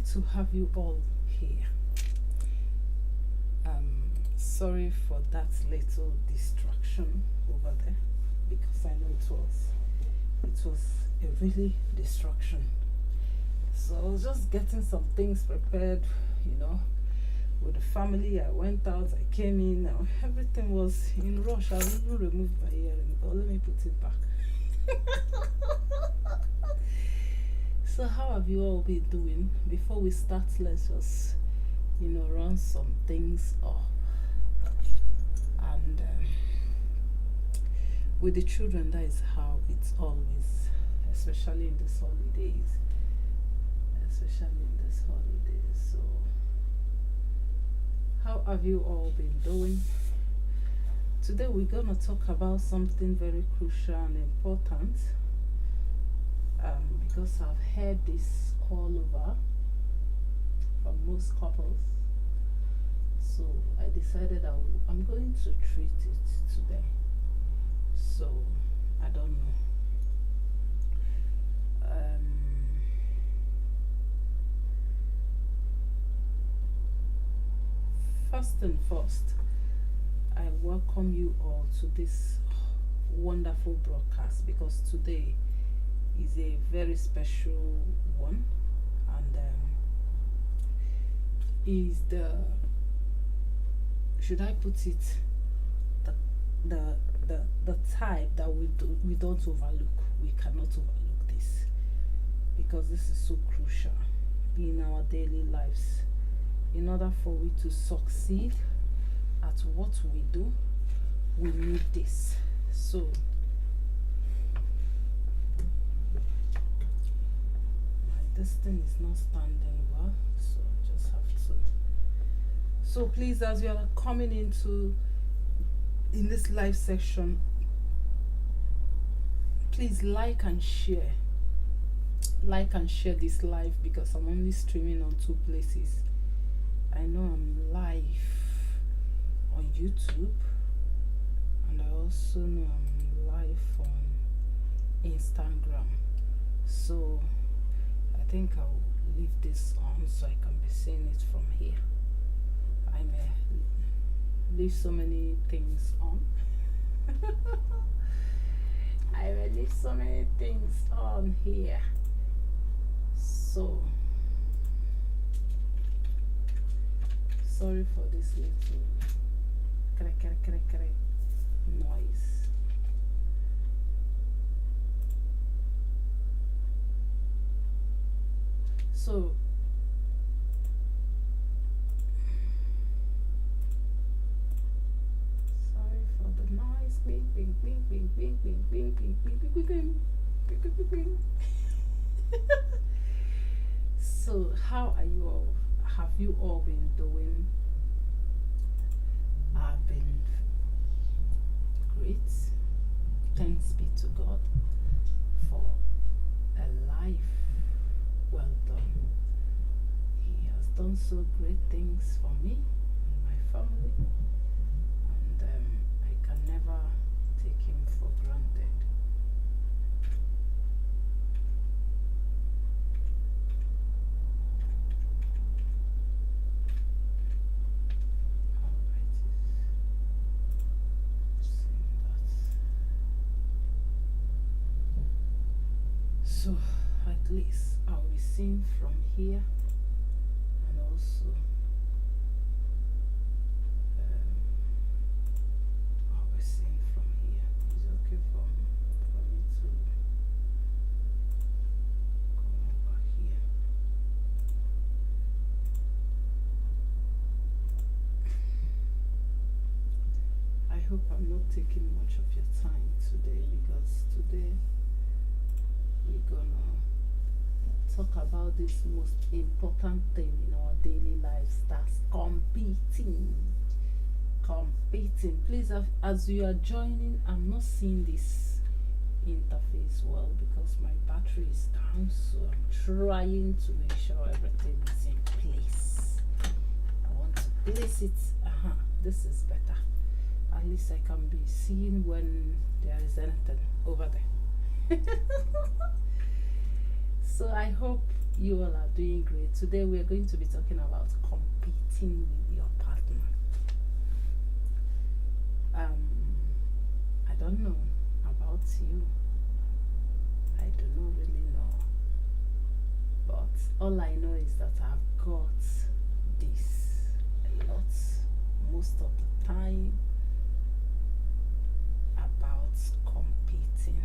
good to have you all here. Sorry for that little distraction over there, because I know it was a really distraction. So I was just getting some things prepared, with the family. I went out, I came in, everything was in rush. I even removed my earring, but let me put it back. So how have you all been doing? Before we start, let's just run some things off. And with the children, that is how it's always, especially in these holidays. So how have you all been doing? Today we're gonna talk about something very crucial and important, because I've heard this all over from most couples. So I decided I'm going to treat it today. So I don't know. First and first, I welcome you all to this wonderful broadcast, because today is a very special one, and is the, should I put it, the type that we don't overlook. We cannot overlook this, because this is so crucial in our daily lives. In order for we to succeed at what we do, we need this. So this thing is not standing well, so I just have to. So please, as we are coming in this live section, please like and share this live, because I'm only streaming on 2 places. I know I'm live on YouTube, and I also know I'm live on Instagram. So I think I'll leave this on so I can be seeing it from here. I may leave so many things on. I may leave so many things on here. So sorry for this little crack noise. So sorry for the noise. Bing bing bing bing bing bing bing bing bing bing bing bing bing. So how are you all? Have you all been doing? I've been great. Thanks be to God for a life well done. He has done so great things for me and my family, and I can never take him for granted. So at least I'll be seen from here, and also I'll be seen from here. It's okay for me to come over here. I hope I'm not taking much of your time today, because today we're gonna talk about this most important thing in our daily lives, that's competing. Please, as you are joining, I'm not seeing this interface well because my battery is down, so I'm trying to make sure everything is in place. I want to place it. This is better. At least I can be seeing when there is anything over there. So I hope you all are doing great. Today we are going to be talking about competing with your partner. I don't know about you. I do not really know. But all I know is that I've got this a lot, most of the time, about competing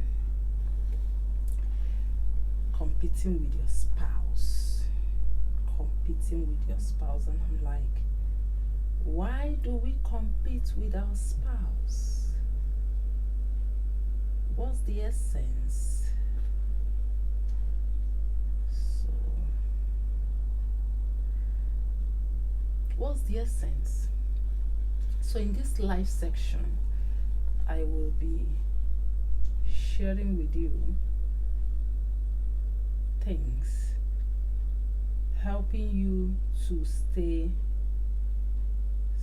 with your spouse. Competing with your spouse. And I'm like, why do we compete with our spouse? What's the essence? So, what's the essence? So in this live section, I will be sharing with you things helping you to stay.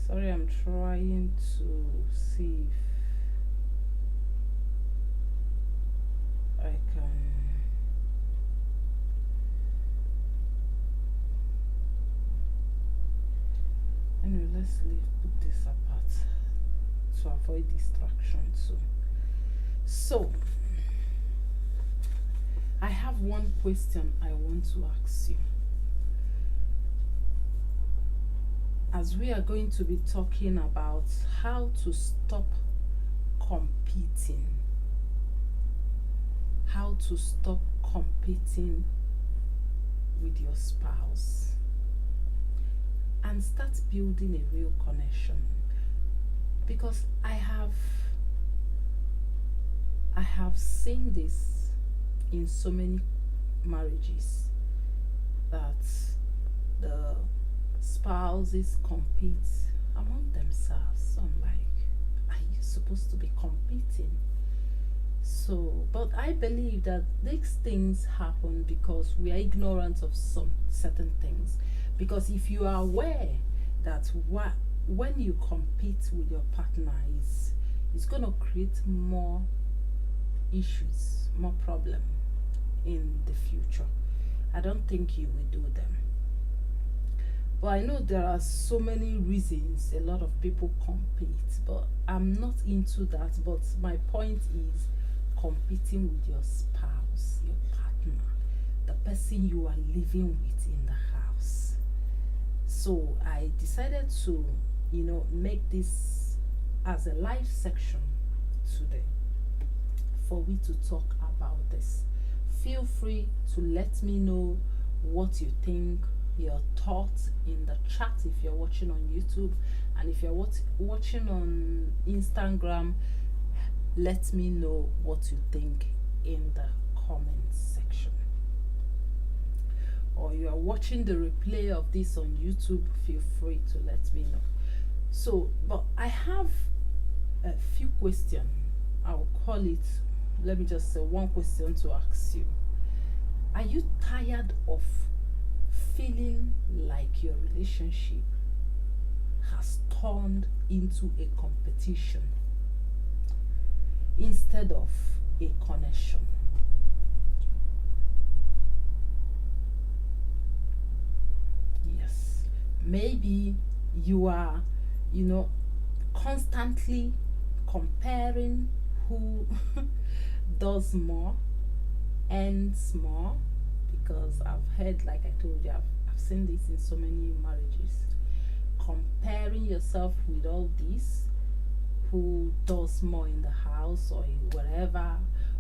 Sorry, I'm trying to see if I can. Anyway, let's put this apart to avoid distraction too. So, I have one question I want to ask you. As we are going to be talking about how to stop competing, how to stop competing with your spouse and start building a real connection. Because I have seen this in so many marriages, that the spouses compete among themselves. So I'm like, are you supposed to be competing? So, but I believe that these things happen because we are ignorant of some certain things. Because if you are aware that when you compete with your partner, it's going to create more issues, more problem in the future, I don't think you will do them. But I know there are so many reasons a lot of people compete, but I'm not into that. But my point is competing with your spouse, your partner, the person you are living with in the house. So I decided to, make this as a live section today for we to talk about this. Feel free to let me know what you think, your thoughts in the chat if you're watching on YouTube, and if you're watching on Instagram, let me know what you think in the comment section. Or you are watching the replay of this on YouTube, feel free to let me know. So, but I have a few questions. I'll call it, let me just say one question to ask you. Are you tired of feeling like your relationship has turned into a competition instead of a connection? Yes. Maybe you are, constantly comparing who does more, earns more, because I've heard, like I told you, I've seen this in so many marriages. Comparing yourself with all this, who does more in the house or whatever,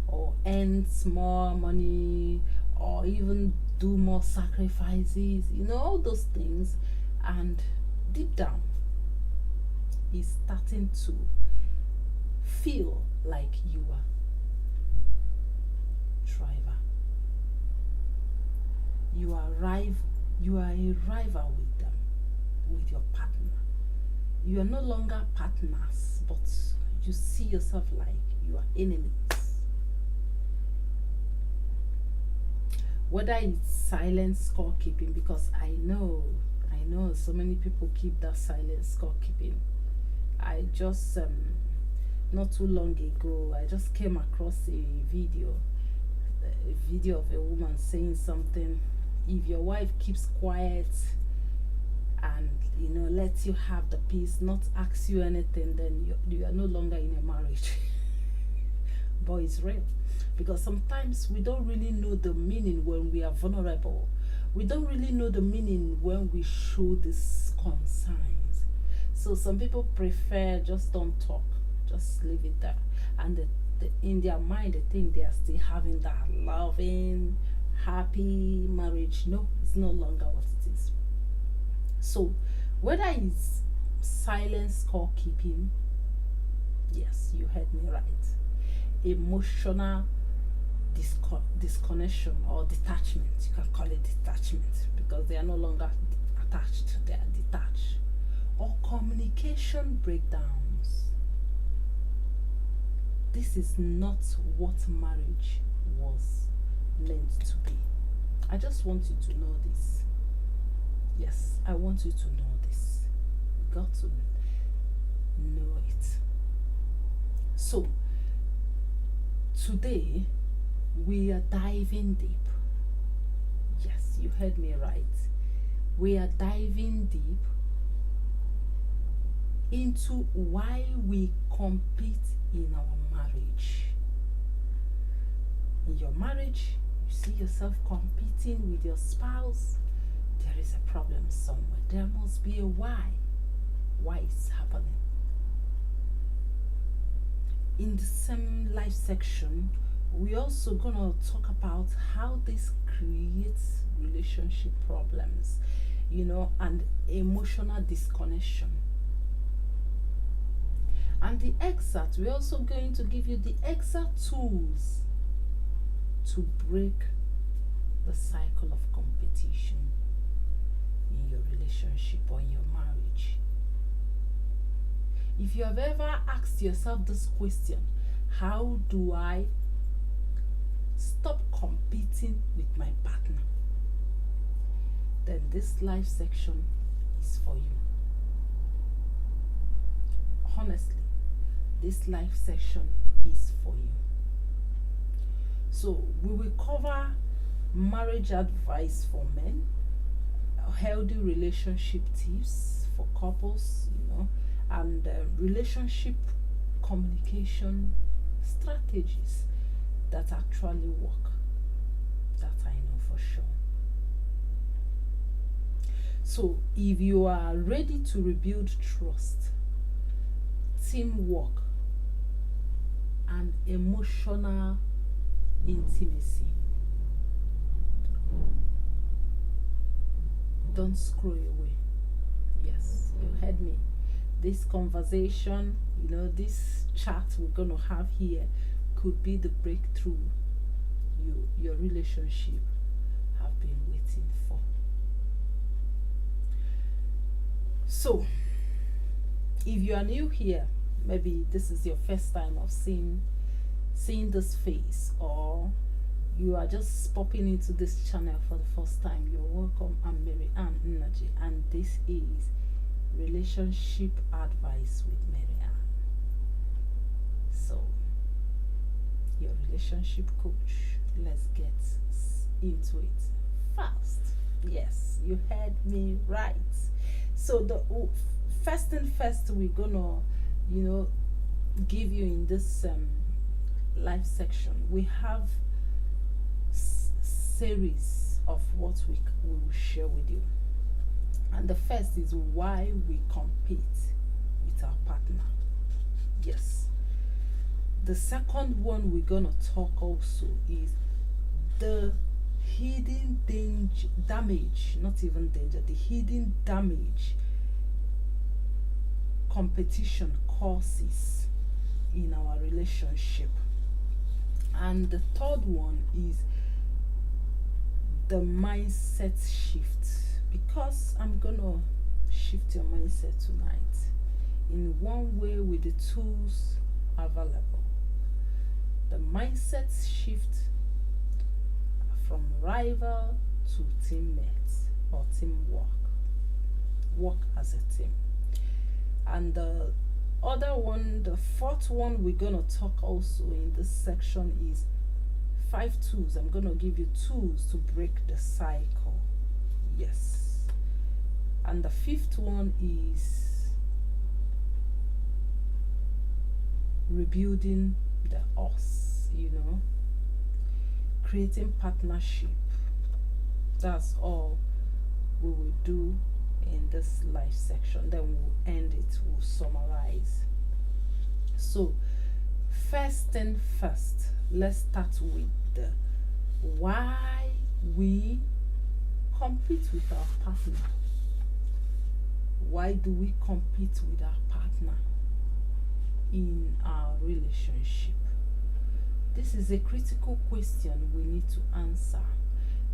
or earns more money, or even do more sacrifices, all those things. And deep down, is starting to feel like you are driver. You are a rival with them, with your partner. You are no longer partners, but you see yourself like you are enemies. Whether it's silent scorekeeping, because I know so many people keep that silent scorekeeping. I just not too long ago, I just came across a video a video of a woman saying something. If your wife keeps quiet and lets you have the peace, not ask you anything, then you are no longer in a marriage. But it's real, because sometimes we don't really know the meaning when we are vulnerable. We don't really know the meaning when we show these concerns. So some people prefer just don't talk, just leave it there, and in their mind they think they are still having that loving, happy marriage. No, it's no longer what it is. So whether it's silent scorekeeping, yes, you heard me right, emotional disconnection or detachment, you can call it detachment, because they are no longer attached, they are detached, or communication breakdowns, this is not what marriage was meant to be. I just want you to know this. Yes, I want you to know this. You got to know it. So today we are diving deep. Yes, you heard me right. We are diving deep into why we compete in our marriage. In your marriage, you see yourself competing with your spouse, there is a problem somewhere. There must be a why it's happening. In the same life section, we're also gonna talk about how this creates relationship problems, and emotional disconnection. And the exact, we're also going to give you the exact tools to break the cycle of competition in your relationship or in your marriage. If you have ever asked yourself this question, how do I stop competing with my partner, then this live section is for you. Honestly, this live section is for you. So we will cover marriage advice for men, healthy relationship tips for couples, and relationship communication strategies that actually work, that I know for sure. So if you are ready to rebuild trust, teamwork, and emotional intimacy, don't scroll away. Yes, you heard me. This conversation, this chat we're gonna have here could be the breakthrough your relationship have been waiting for. So if you are new here, maybe this is your first time of seeing this face, or you are just popping into this channel for the first time, you're welcome. I'm Maryann Nnaji, and this is Relationship Advice with Maryann. So, your relationship coach, let's get into it fast. Yes, you heard me right. So the first thing first, we're gonna give you in this live section, we have series of what we will share with you. And the first is why we compete with our partner. Yes. The second one we're gonna talk also is the hidden damage, not even danger, the hidden damage competition causes in our relationship. And the third one is the mindset shift, because I'm gonna shift your mindset tonight in one way with the tools available. The mindset shift from rival to teammates or teamwork, work as a team. And the other one, the fourth one we're gonna talk also in this section is 5 tools. I'm going to give you tools to break the cycle. Yes. And the fifth one is rebuilding the us, creating partnership. That's all we will do in this live section. Then we'll end it, we'll summarize. So first thing first, let's start with the why we compete with our partner. Why do we compete with our partner in our relationship? This is a critical question we need to answer,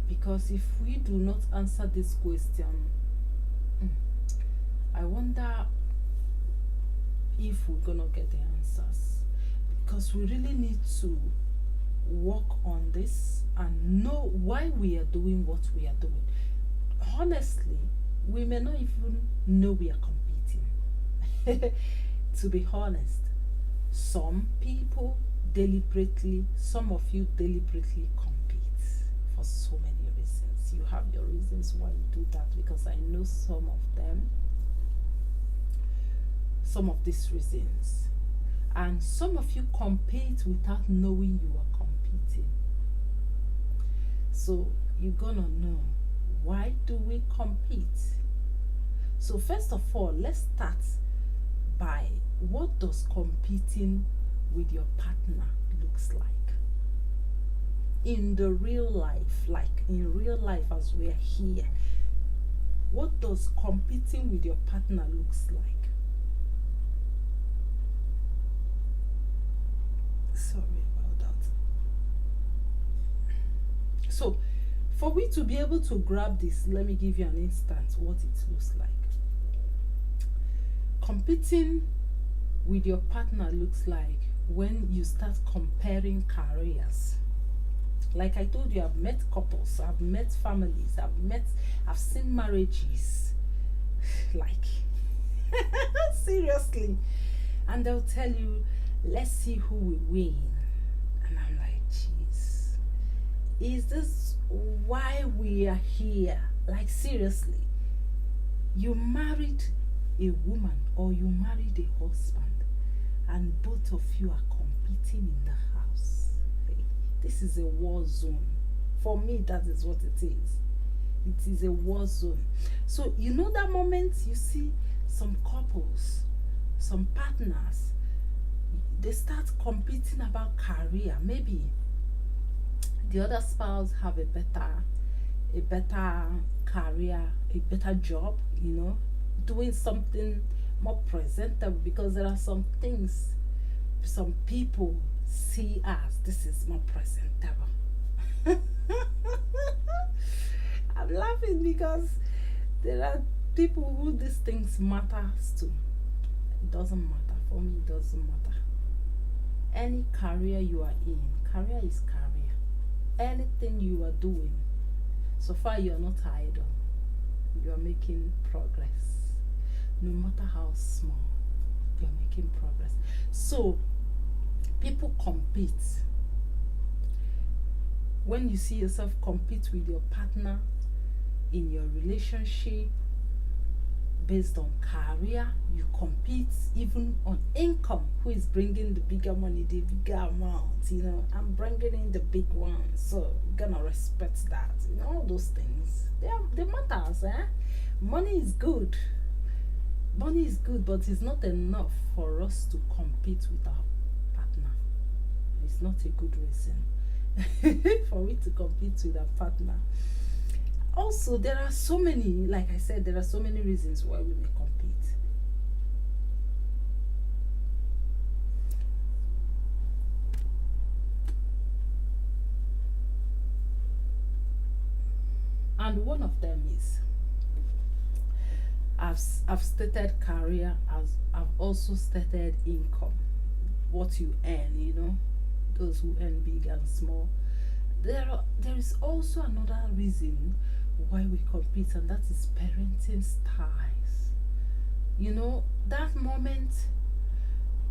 because if we do not answer this question, I wonder if we're gonna get the answers, because we really need to work on this and know why we are doing what we are doing. Honestly, we may not even know we are competing. To be honest, some people deliberately, some of you deliberately compete for so many reasons. You have your reasons why you do that, because I know some of them, some of these reasons. And some of you compete without knowing you are competing. So you're gonna know, why do we compete? So first of all, let's start by, what does competing with your partner looks like in the real life? Like in real life, as we are here, what does competing with your partner looks like? Sorry about that. So for we to be able to grab this, let me give you an instance what it looks like. Competing with your partner looks like when you start comparing careers. Like I told you, I've met couples, I've met families, I've seen marriages, like seriously, and they'll tell you, let's see who will win. And I'm like, jeez, is this why we are here? Like seriously, you married a woman or you married a husband, and both of you are competing in the house. Hey, this is a war zone. For me, that is what it is. It is a war zone. So you know that moment you see some couples, some partners, they start competing about career. Maybe the other spouse have a better career, a better job, doing something more presentable, because there are some things some people see as this is more presentable. I'm laughing because there are people who these things matters to. It doesn't matter. For me, it doesn't matter. Any career you are in, career is career. Anything you are doing, so far you are not idle. You are making progress. No matter how small, you're making progress. So people compete. When you see yourself compete with your partner in your relationship based on career, you compete even on income. Who is bringing the bigger money, the bigger amount? I'm bringing in the big one, so you're gonna respect that. All those things, they matters. Money is good. Money is good, but it's not enough for us to compete with our partner. It's not a good reason for we to compete with our partner. Also, there are so many, like I said, there are so many reasons why we may compete. And one of them is, I've stated career, as I've also stated income, what you earn, those who earn big and small. There is also another reason why we compete, and that is parenting styles. That moment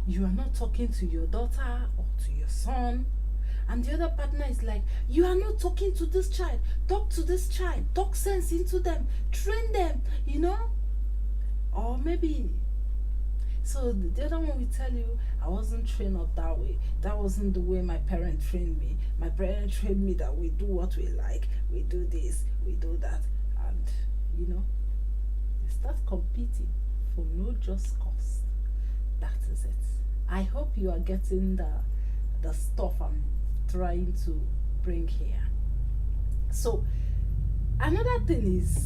you are not talking to your daughter or to your son, and the other partner is like, you are not talking to this child, talk to this child, talk sense into them, train them, or maybe. So the other one will tell you, I wasn't trained up that way. That wasn't the way my parents trained me. My parents trained me that we do what we like, we do this, we do that. And, they start competing for no just cause. That is it. I hope you are getting the stuff I'm trying to bring here. So, another thing,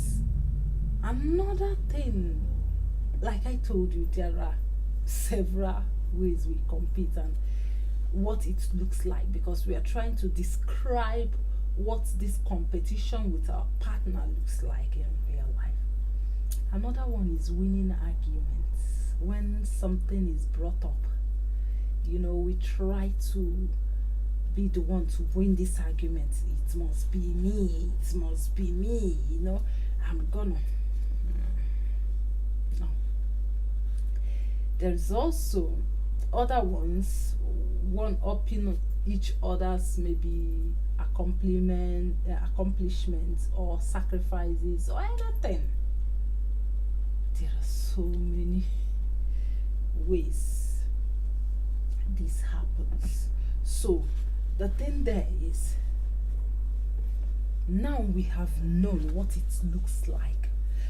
like I told you, there are several ways we compete and what it looks like, because we are trying to describe what this competition with our partner looks like in real life. Another one is winning arguments. When something is brought up, we try to be the one to win this argument. It must be me, I'm gonna. No. There's also other ones, one upping each other's maybe accomplishments or sacrifices or anything. There are so many ways this happens. So the thing there is, now we have known what it looks like,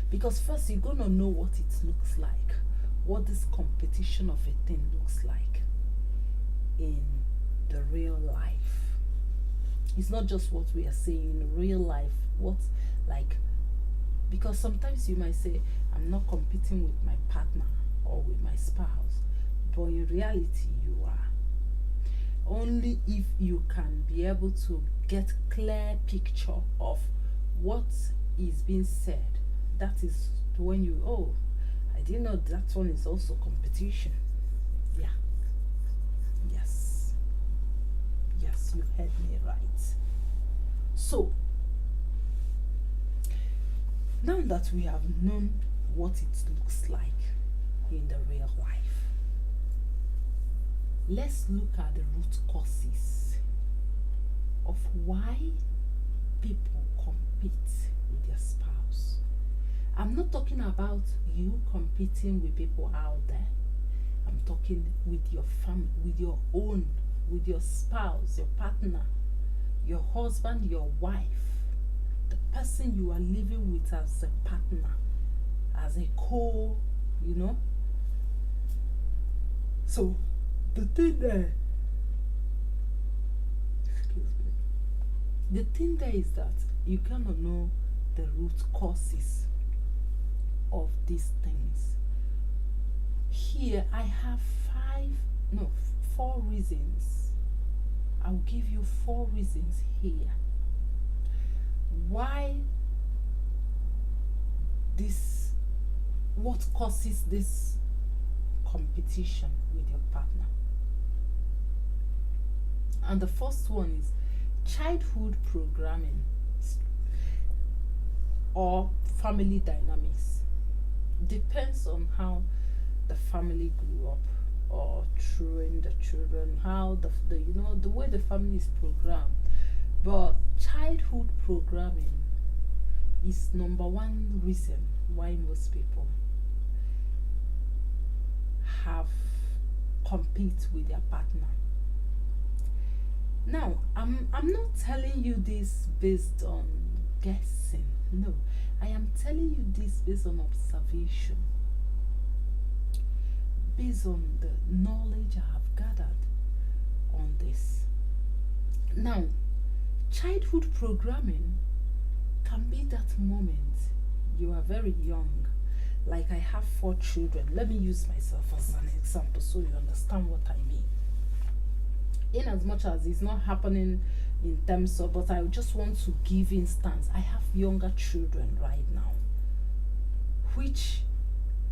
because first you're gonna know what it looks like, what this competition of a thing looks like in the real life. It's not just what we are saying in real life, because sometimes you might say, I'm not competing with my partner or with my spouse, but in reality you are. Only if you can be able to get clear picture of what is being said, that is when you, I didn't know that one is also competition. Yeah. Yes, you heard me right. So now that we have known what it looks like in the real life, let's look at the root causes of why people compete with their spouse. I'm not talking about you competing with people out there. I'm talking with your family, with your spouse, your partner, your husband, your wife, the person you are living with as a partner, as a So the thing there, the thing there is that you cannot know the root causes of these things. Here I have 4 reasons. I'll give you 4 reasons here why what causes this competition with your partner. And the first one is childhood programming or family dynamics. Depends on how the family grew up or trained the children, how the way the family is programmed. But childhood programming is number 1 reason why most people compete with their partner. Now, I'm not telling you this based on guessing. No, I am telling you this based on observation, based on the knowledge I have gathered on this. Now, childhood programming can be that moment you are very young. Like I have 4 children. Let me use myself as an example so you understand what I mean. In as much as it's not happening in terms of, but I just want to give instance. I have younger children right now, which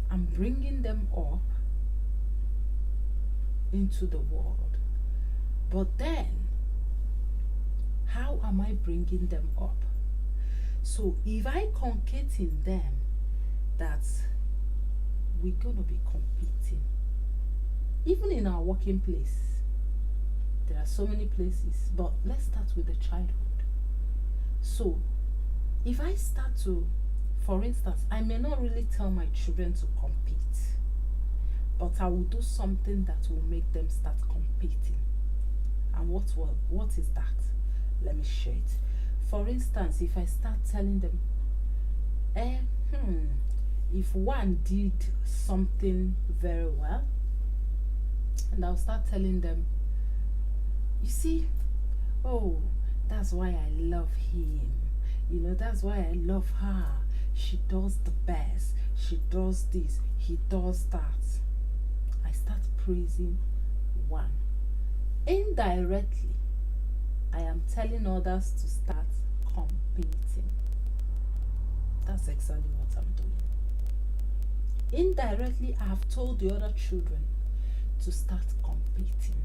I'm bringing them up into the world. But then, how am I bringing them up? So if I concrete in them that we're going to be competing, even in our working place, There are so many places, but let's start with the childhood. So, if I start to, for instance, I may not really tell my children to compete, but I will do something that will make them start competing. And what is that? Let me share it. For instance, if I start telling them, if one did something very well, and I'll start telling them, you see, oh, that's why I love him. That's why I love her. She does the best. She does this. He does that. I start praising one. Indirectly, I am telling others to start competing. That's exactly what I'm doing. Indirectly, I have told the other children to start competing.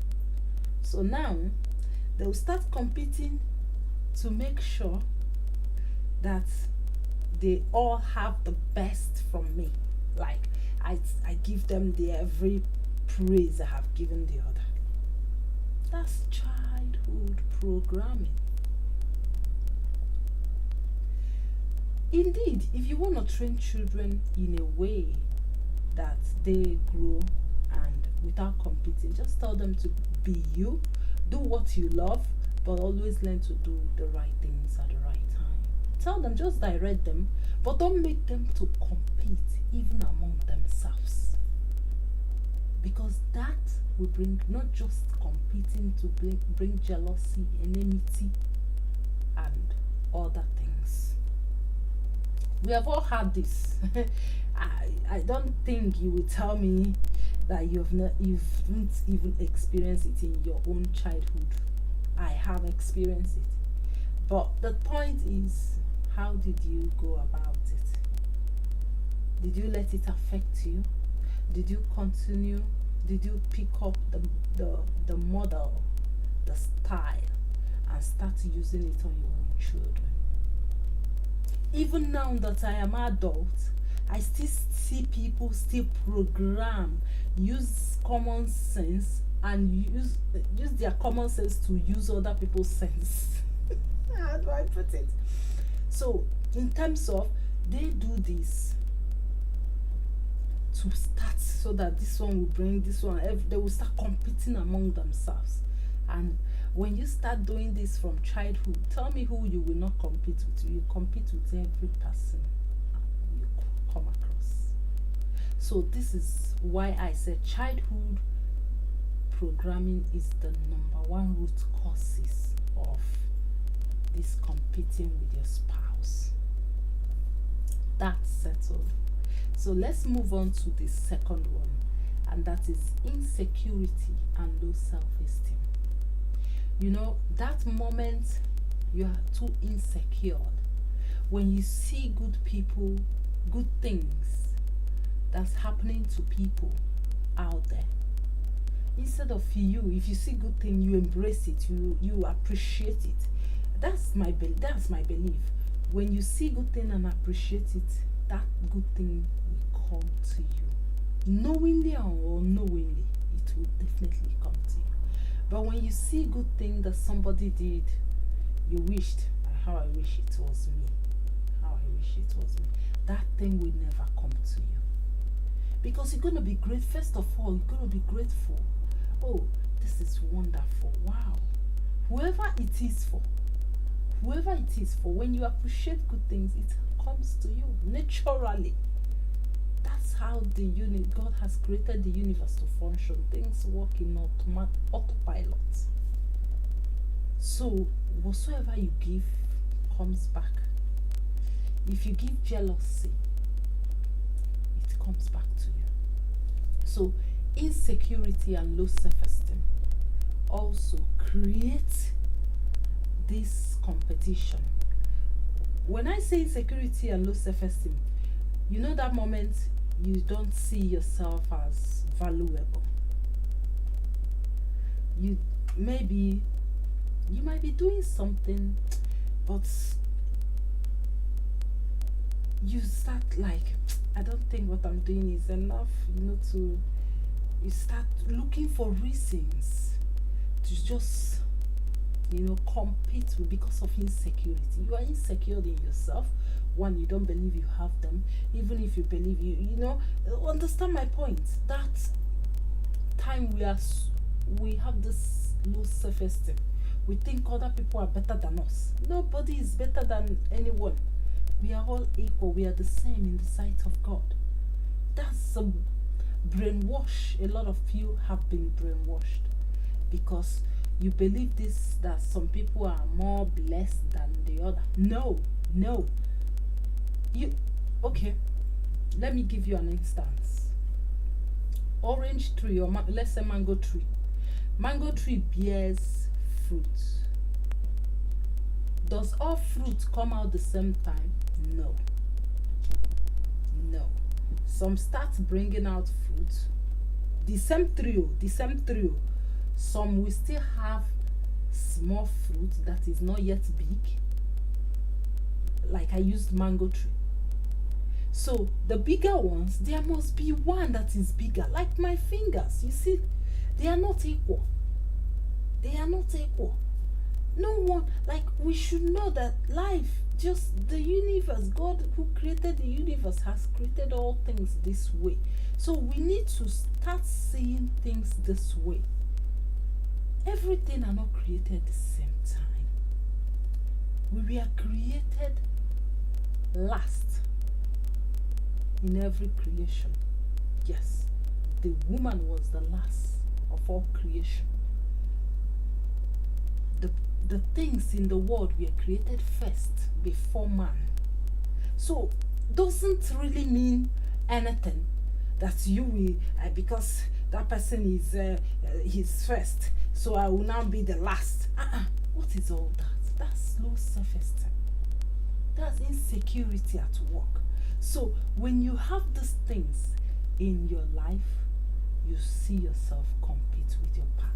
So now, they will start competing to make sure that they all have the best from me. Like, I give them the every praise I have given the other. That's childhood programming. Indeed, if you want to train children in a way that they grow and without competing, just tell them to be you, do what you love, but always learn to do the right things at the right time. Tell them, just direct them, but don't make them to compete even among themselves. Because that will bring not just competing to bring jealousy, enmity, and other things. We have all had this. I don't think you will tell me that you haven't even experienced it in your own childhood. I have experienced it. But the point is, how did you go about it? Did you let it affect you? Did you continue? Did you pick up the model, the style, and start using it on your own children? Even now that I am adult, I still see people still program, use common sense, and use their common sense to use other people's sense. How do I put it? So, in terms of, they do this to start so that this one will bring this one, they will start competing among themselves. And when you start doing this from childhood, tell me who you will not compete with. You compete with every person you come across. So this is why I said childhood programming is the number one root causes of this competing with your spouse. That's settled. So let's move on to the second one, and that is insecurity and low self-esteem. That moment you are too insecure, when you see good people, good things that's happening to people out there, instead of you, if you see good thing, you embrace it, you appreciate it. That's my belief. When you see good thing and appreciate it, that good thing will come to you, knowingly or unknowingly. It will definitely come to you. But when you see good thing that somebody did, you wished, how I wish it was me, that thing will never come to you, because you're going to be great. First of all, you're going to be grateful. Oh, this is wonderful. Wow. Whoever it is for, when you appreciate good things, it comes to you naturally. That's how God has created the universe to function. Things work in autopilot. So whatsoever you give comes back. If you give jealousy, it comes back to you. So insecurity and low self-esteem also create this competition. When I say insecurity and low self-esteem, that moment you don't see yourself as valuable. You might be doing something, but you start like, I don't think what I'm doing is enough, you start looking for reasons to just, compete with because of insecurity. You are insecure in yourself. One, you don't believe you have them. Even if you believe understand my point. That time we have this low self-esteem. We think other people are better than us. Nobody is better than anyone. We are all equal. We are the same in the sight of God. That's a brainwash. A lot of you have been brainwashed because you believe this, that some people are more blessed than the other. No. Okay, let me give you an instance. Orange tree, or let's say mango tree. Mango tree bears fruit. Does all fruit come out the same time? No. Some start bringing out fruit. The same trio. Some will still have small fruit that is not yet big. Like I used mango tree. So the bigger ones, there must be one that is bigger. Like my fingers, you see, they are not equal. No one, like, we should know that life, just the universe, God who created the universe has created all things this way. So we need to start seeing things this way. Everything are not created at the same time. We were created last in every creation. Yes, the woman was the last of all creation. The things in the world were created first before man. So doesn't really mean anything that you will because that person is he's first, so I will now be the last. What is all that? That's low self-esteem. That's insecurity at work. So when you have these things in your life, you see yourself compete with your partner.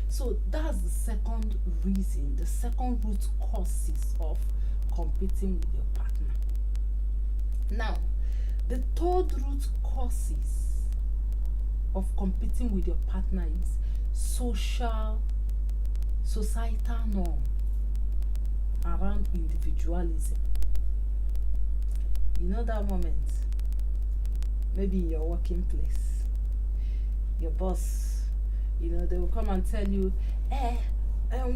So that's the second reason, the second root causes of competing with your partner. Now, the third root causes of competing with your partner is societal norm around individualism. You know that moment, maybe in your working place, your boss, they will come and tell you, and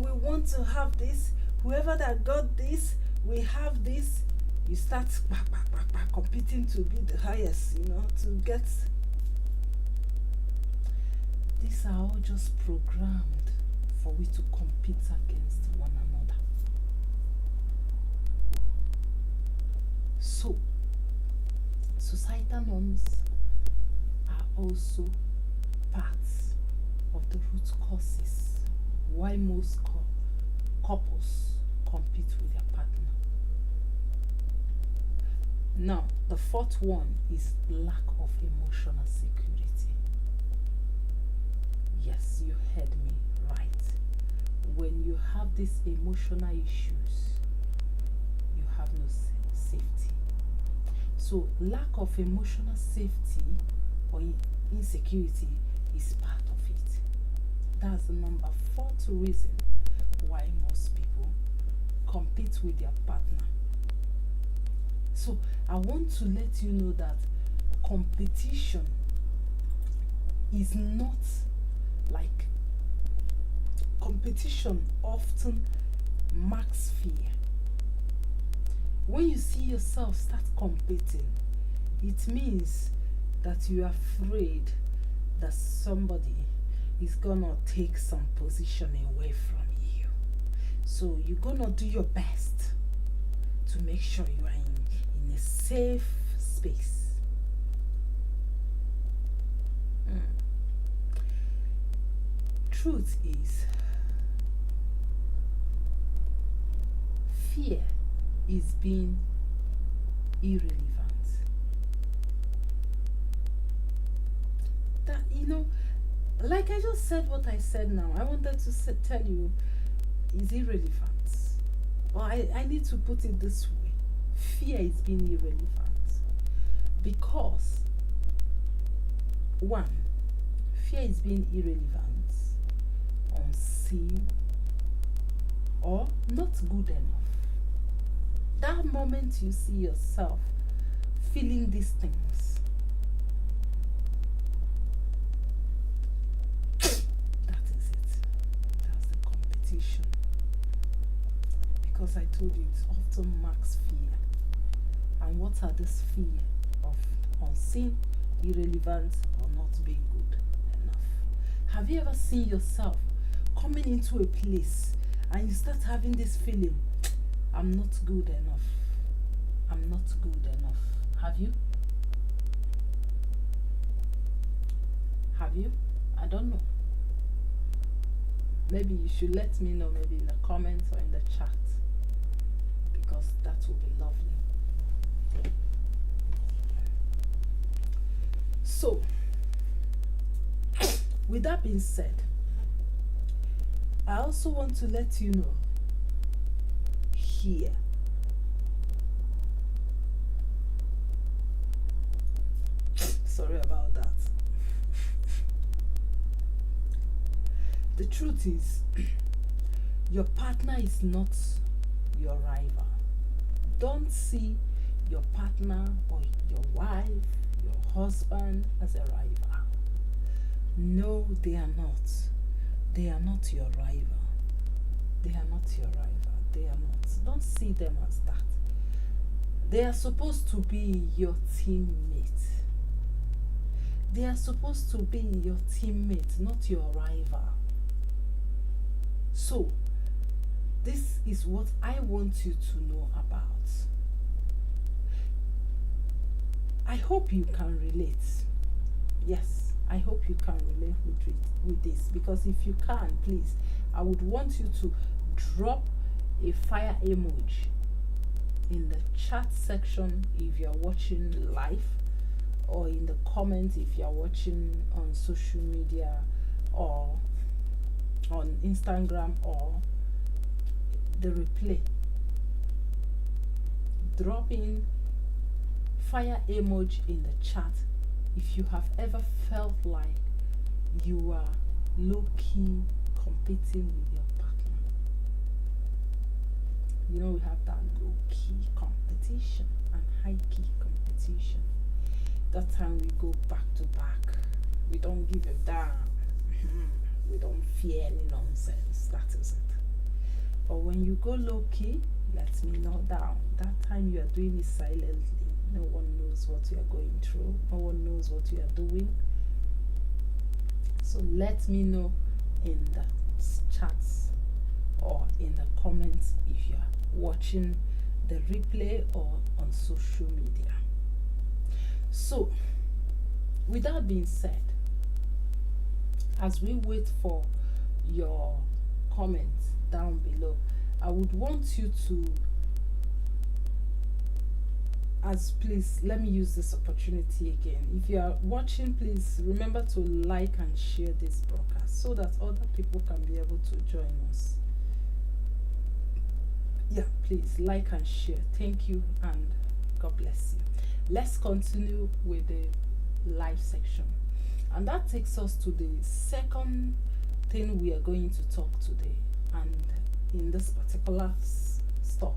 we want to have this, whoever that got this, we have this. You start competing to be the highest, to get. These are all just programmed for we to compete against one another. So, societal norms are also parts of the root causes why most couples compete with their partner. Now, the fourth one is lack of emotional security. Yes, you heard me right. When you have these emotional issues, you have no safety. So, lack of emotional safety or insecurity is part of it. That's the number fourth reason why most people compete with their partner. So I want to let you know that competition is not like competition often marks fear. When you see yourself start competing, it means that you are afraid that somebody is gonna take some position away from you. So you're gonna do your best to make sure you are in a safe space. Truth is, fear is being irrelevant. That, like I just said what I said now, I wanted to tell you is irrelevant. Or I need to put it this way. Fear is being irrelevant. Because, one, Fear is being irrelevant, unseen, or not good enough. That moment you see yourself feeling these things, that is it. That's the competition. Because I told you it often marks fear. And what are these fear of unseen, irrelevant, or not being good enough? Have you ever seen yourself coming into a place and you start having this feeling, I'm not good enough. I'm not good enough. Have you? Have you? I don't know. Maybe you should let me know, maybe in the comments or in the chat, because that will be lovely. So, with that being said, I also want to let you know here sorry about that. The truth is, your partner is not your rival. Don't see your partner or your wife, your husband as a rival. No, they are not. They are not your rival. They are not your rival. They are not. Don't see them as that. They are supposed to be your teammate. They are supposed to be your teammate, not your rival. So, this is what I want you to know about. I hope you can relate. Yes, I hope you can relate with this, because if you can, please, I would want you to drop a fire emoji in the chat section if you are watching live, or in the comments if you are watching on social media or on Instagram or the replay. Drop in fire emoji in the chat if you have ever felt like you are low-key competing with your partner. You know, we have that low-key competition and high-key competition. That time we go back to back. We don't give a damn. We don't fear any nonsense. That is it. But when you go low-key, let me know down. That time you are doing it silently. No one knows what you are going through. No one knows what you are doing. So let me know in the chats or in the comments if you are watching the replay or on social media. So, with that being said, as we wait for your comments down below, I would want you to, please, let me use this opportunity again. If you are watching, please remember to like and share this broadcast so that other people can be able to join us. Yeah, please like and share. Thank you and God bless you. Let's continue with the live section. And that takes us to the second thing we are going to talk today, and in this particular stuff,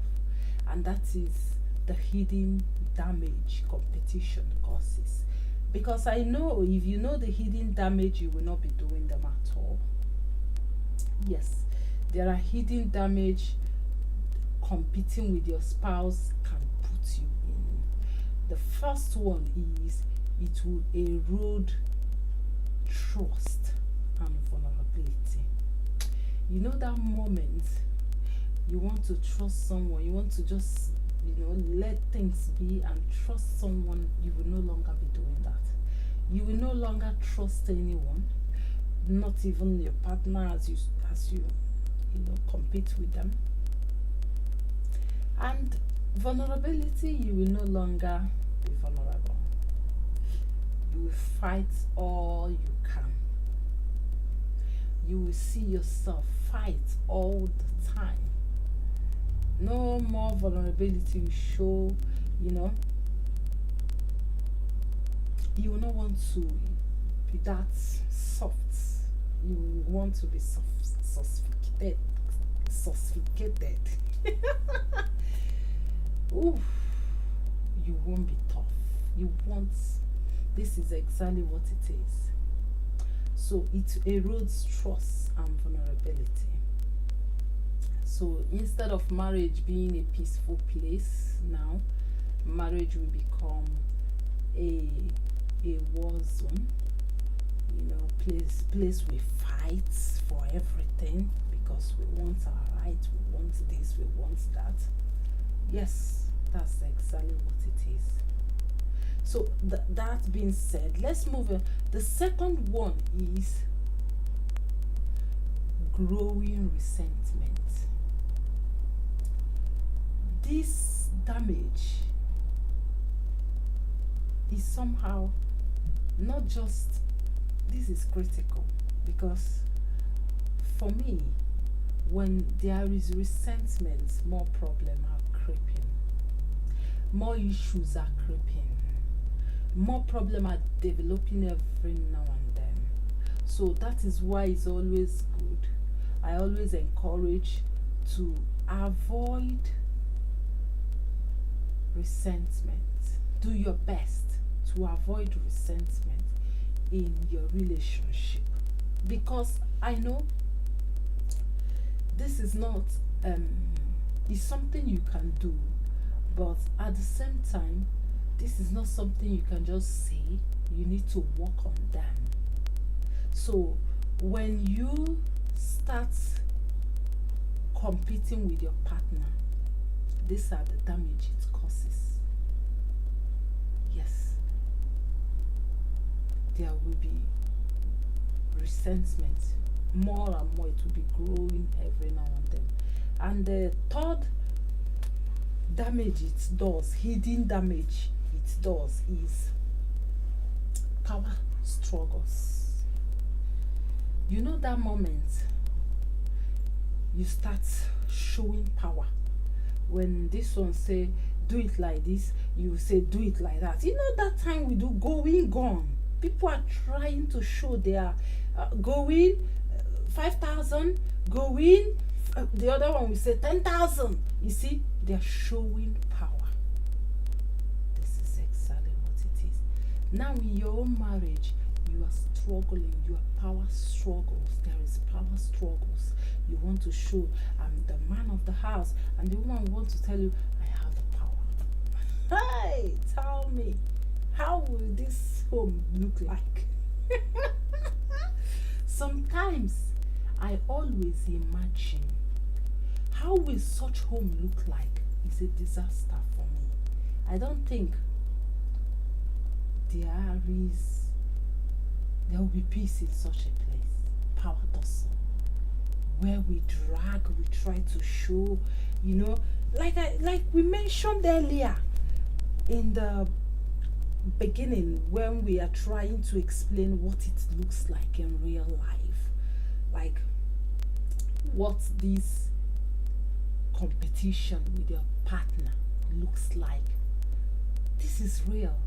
and that is the hidden damage competition causes. Because I know if you know the hidden damage, you will not be doing them at all. Yes, there are hidden damage competing with your spouse can put you in. The first one is it will erode trust and vulnerability. You know that moment you want to trust someone, you want to just, let things be and trust someone, you will no longer be doing that. You will no longer trust anyone, not even your partner as you compete with them. And vulnerability, you will no longer be vulnerable. You will fight all you can. You will see yourself fight all the time. No more vulnerability you show, you will not want to be that soft. You want to be sophisticated. Ooh, you won't be tough. You want, this is exactly what it is. So it erodes trust and vulnerability. So instead of marriage being a peaceful place, now marriage will become a war zone. You know, place we fight for everything because we want our right, we want this, we want that. Yes, that's exactly what it is. So that being said, let's move on. The second one is growing resentment. This damage is somehow not just, this is critical because for me, when there is resentment, more problems are creeping, more issues are creeping, more problems are developing every now and then. So that is why it's always good. I always encourage to avoid resentment. Do your best to avoid resentment in your relationship, because I know this is not it's something you can do, but at the same time this is not something you can just say. You need to work on them. So when you start competing with your partner, these are the damage it causes. Yes, there will be resentment. More and more it will be growing every now and then. And the third damage it does, hidden damage it does, is power struggles. You know that moment you start showing power. When this one say do it like this, you say do it like that. You know that time we do going gone. People are trying to show they are going 5,000, going the other one we say 10,000. You see, they are showing power. This is exactly what it is. Now in your own marriage, you are struggling. You are power struggles. There is power struggles. You want to show I'm the man of the house, and the woman wants to tell you I have the power. Hey, tell me, how will this home look like? Sometimes I always imagine how will such home look like. It's a disaster for me. I don't think there will be peace in such a place. Power tussle, where we drag, we try to show, you know, like we mentioned earlier in the beginning when we are trying to explain what it looks like in real life, like what this competition with your partner looks like. This is real.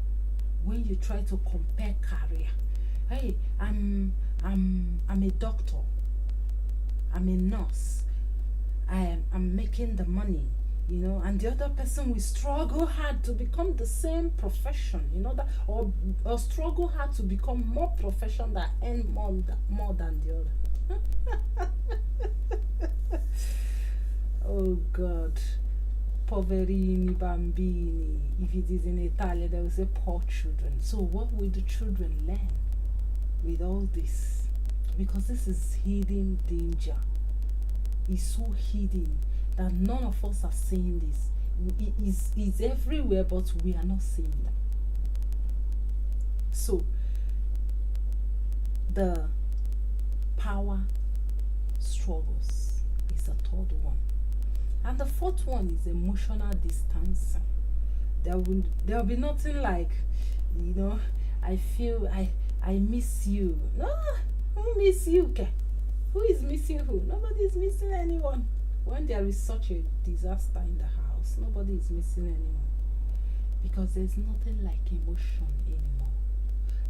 When you try to compare career, hey, I'm a doctor, I'm a nurse, I'm making the money, you know, and the other person will struggle hard to become the same profession, you know, that, or struggle hard to become more profession that earn more than the other. Oh God, poverini bambini. If it is in Italy, they will say poor children. So what will the children learn with all this? Because this is hidden danger. It's so hidden that none of us are seeing this. It's everywhere, but we are not seeing them. So the power struggles is the third one. And the fourth one is emotional distancing. There will be nothing like, you know, I feel I miss you. No, who miss you? Okay. Who is missing who? Nobody is missing anyone. When there is such a disaster in the house, nobody is missing anyone. Because there's nothing like emotion anymore.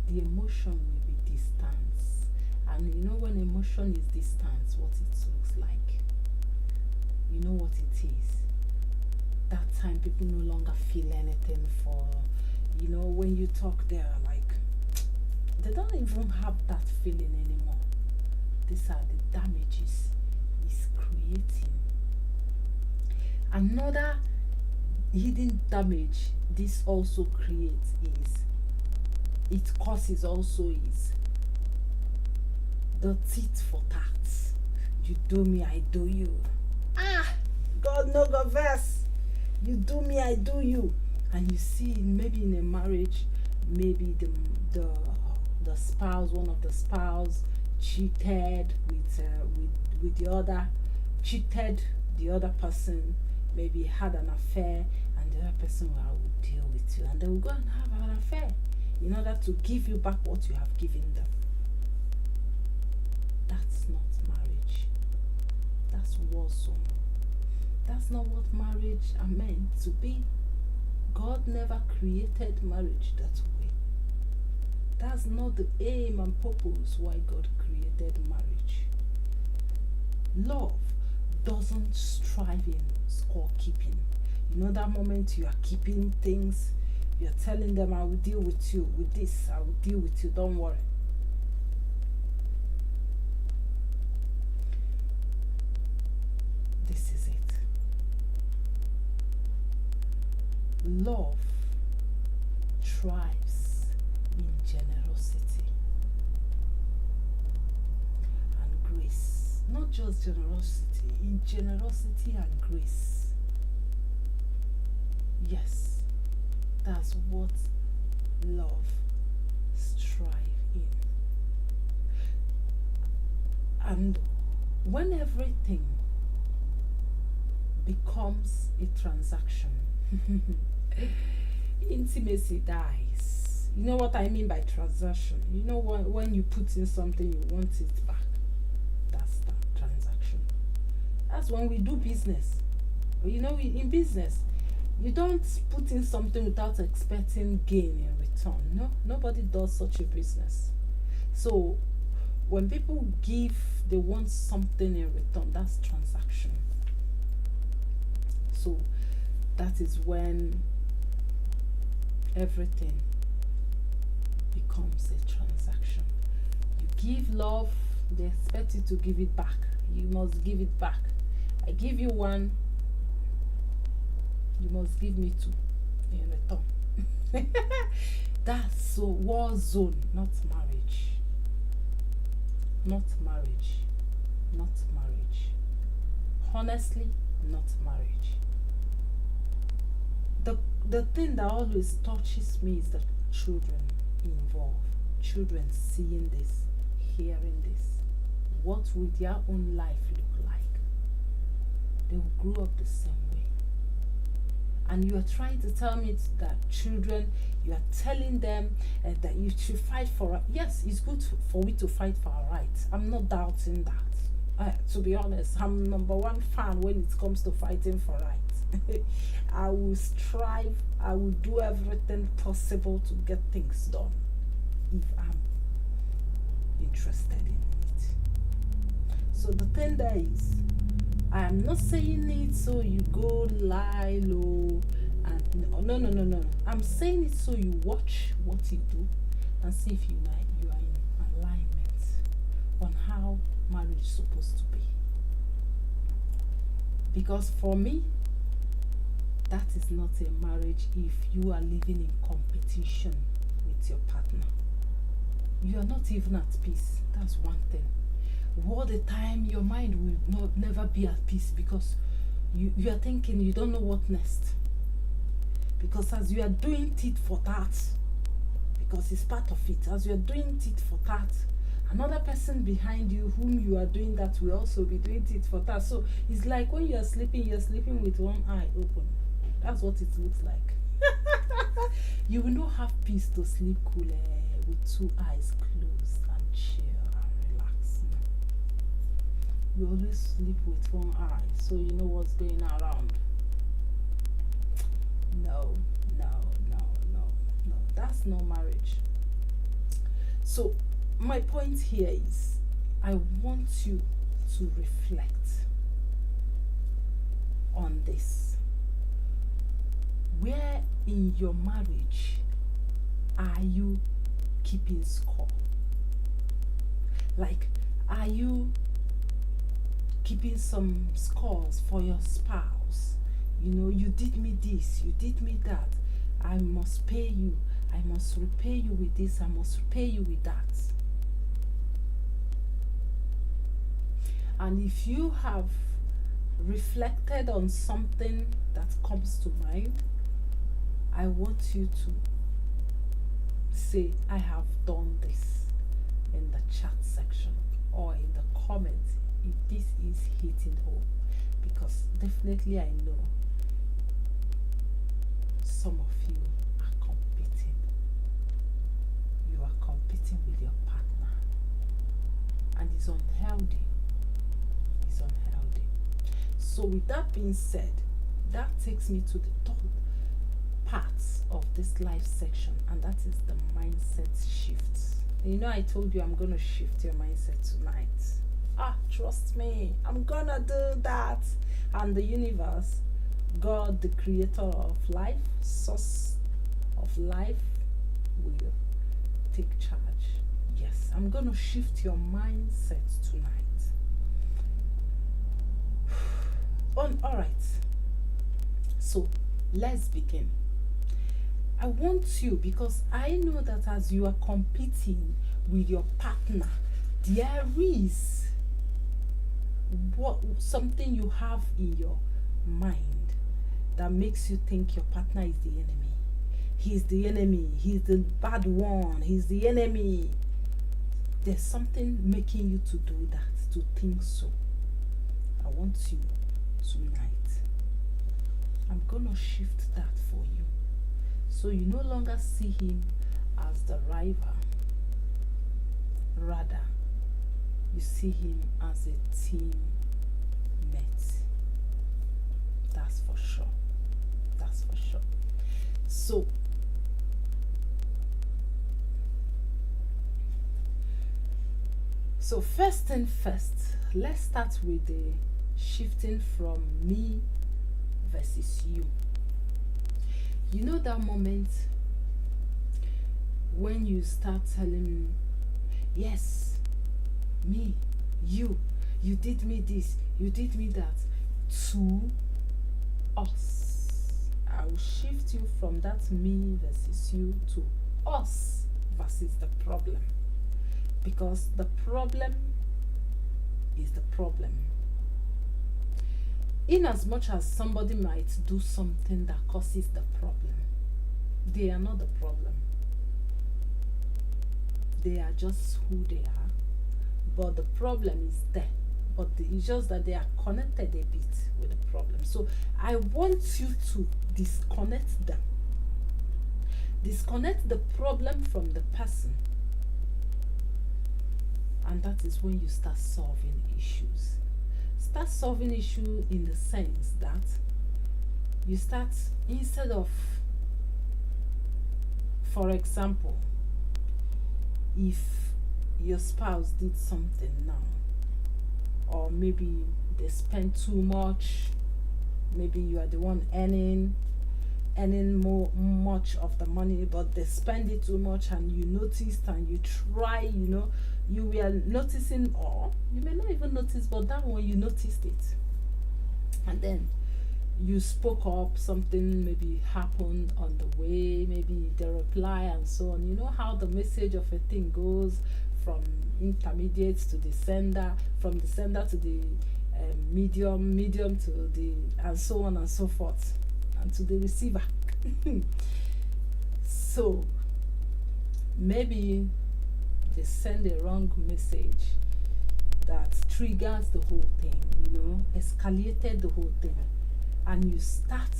The emotion will be distance. And you know, when emotion is distance, what it looks like, you know what it is. That time people no longer feel anything for, you know, when you talk, they're like, they don't even have that feeling anymore. These are the damages it's creating. Another hidden damage this also creates is, it causes also is the tit for tat. You do me, I do you. God no go vex. You do me, I do you. And you see, maybe in a marriage, maybe the spouse, one of the spouse, cheated with the other, cheated the other person, maybe had an affair, and the other person will, I will deal with you, and they will go and have an affair in order to give you back what you have given them. That's not marriage. That's war zone. That's not what marriage are meant to be. God never created marriage that way. That's not the aim and purpose why God created marriage. Love doesn't strive in scorekeeping. You know, that moment you are keeping things, you're telling them, I will deal with you with this, I will deal with you, don't worry. This is it. Love thrives in generosity and grace. Not just generosity, in generosity and grace. Yes, that's what love strives in. And when everything becomes a transaction, intimacy dies. You know what I mean by transaction? You know, when you put in something, you want it back. That's the transaction. That's when we do business. You know, in business, you don't put in something without expecting gain in return. No, nobody does such a business. So when people give, they want something in return. That's transaction. So that is when everything becomes a transaction. You give love, they expect you to give it back. You must give it back. I give you one, you must give me two in return. That's so war zone, not marriage. Not marriage. Not marriage. Honestly, not marriage. The thing that always touches me is the children involved. Children seeing this, hearing this. What will their own life look like? They will grow up the same way. And you are trying to tell me that children, you are telling them that you should fight for. Yes, it's good for we to fight for our rights. I'm not doubting that. To be honest, I'm #1 fan when it comes to fighting for rights. I will strive, I will do everything possible to get things done if I'm interested in it. So the thing there is, I am not saying it so you go lie low and no. I'm saying it so you watch what you do and see if you are in alignment on how marriage is supposed to be. Because for me, that is not a marriage if you are living in competition with your partner. You are not even at peace. That's one thing. All the time, your mind will never be at peace because you are thinking you don't know what next. Because as you are doing tit for tat, because it's part of it, as you are doing tit for tat, another person behind you whom you are doing that will also be doing tit for tat. So it's like when you're sleeping with one eye open. That's what it looks like. You will not have peace to sleep cool with two eyes closed and chill and relax. You always sleep with one eye so you know what's going around. No. That's not marriage. So my point here is I want you to reflect on this. Where in your marriage are you keeping score? Like, are you keeping some scores for your spouse? You did me this, you did me that. I must pay you. I must repay you with this. I must repay you with that. And if you have reflected on something that comes to mind, I want you to say, I have done this, in the chat section or in the comments if this is hitting home, because definitely I know some of you are competing. You are competing with your partner, and it's unhealthy. It's unhealthy. So with that being said, that takes me to the third part of this life section, and that is the mindset shifts. I told you I'm gonna shift your mindset tonight. Trust me, I'm gonna do that. And the universe, God, the creator of life, source of life, will take charge. Yes, I'm gonna shift your mindset tonight. All right. So let's begin. I want you, because I know that as you are competing with your partner, there is something you have in your mind that makes you think your partner is the enemy. He's the enemy. He's the bad one. He's the enemy. There's something making you to do that, to think so. I want you tonight. I'm gonna shift that for you. So you no longer see him as the rival. Rather, you see him as a teammate. That's for sure. That's for sure. So first thing first, let's start with the shifting from me versus you. You know that moment when you start telling me, yes, me, you did me this, you did me that, to us. I will shift you from that me versus you to us versus the problem. Because the problem is the problem. In as much as somebody might do something that causes the problem, they are not the problem. They are just who they are, but the problem is there. But it's just that they are connected a bit with the problem. So I want you to disconnect them. Disconnect the problem from the person. And that is when you start solving issues. Start solving issue in the sense that you start, instead of, for example, if your spouse did something now, or maybe they spend too much, maybe you are the one earning much of the money, but they spend it too much, and you noticed, and you try, you were noticing, or you may not even notice, but that one you noticed it, and then you spoke up, something maybe happened on the way, maybe the reply and so on. You know how the message of a thing goes from intermediate to the sender, from the sender to the medium to the, and so on and so forth, and to the receiver. So maybe they send a wrong message that triggers the whole thing, escalated the whole thing, and you start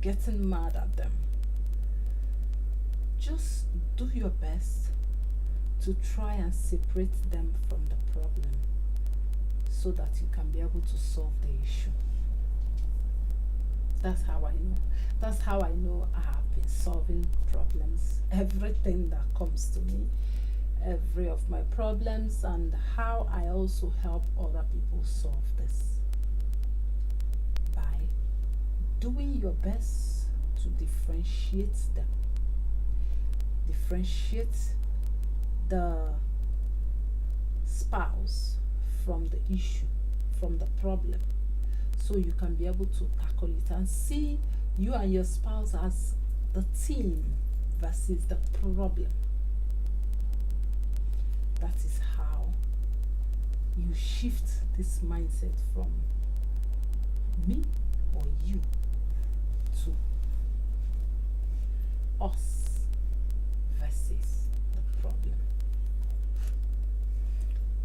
getting mad at them. Just do your best to try and separate them from the problem so that you can be able to solve the issue. That's how I know. That's how I know I have been solving problems. Everything that comes to me, every of my problems and how I also help other people solve this by doing your best to differentiate them. Differentiate the spouse from the issue, from the problem, so you can be able to tackle it and see you and your spouse as the team versus the problem. That is how you shift this mindset from me or you to us versus the problem.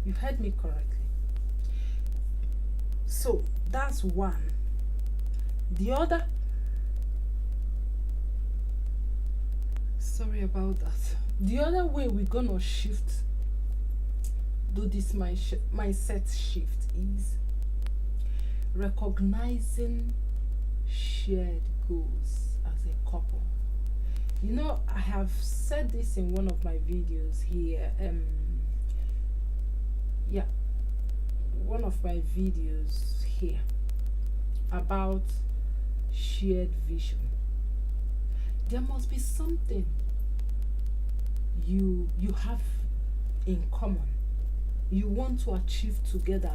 You heard me correctly. So that's one. The other, sorry about that. The other way we're gonna do this mindset shift is recognizing shared goals as a couple. You know, I have said this in one of my videos here. One of my videos here about shared vision. There must be something you have in common, you want to achieve together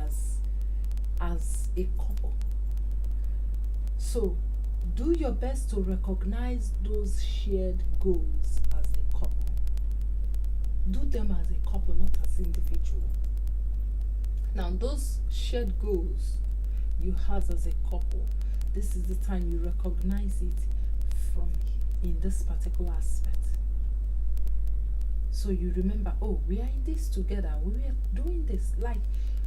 as a couple. So do your best to recognize those shared goals as a couple. Do them as a couple, not as individual. Now, those shared goals you have as a couple, this is the time you recognize it from in this particular aspect. So you remember, oh, we are in this together, we are doing this, like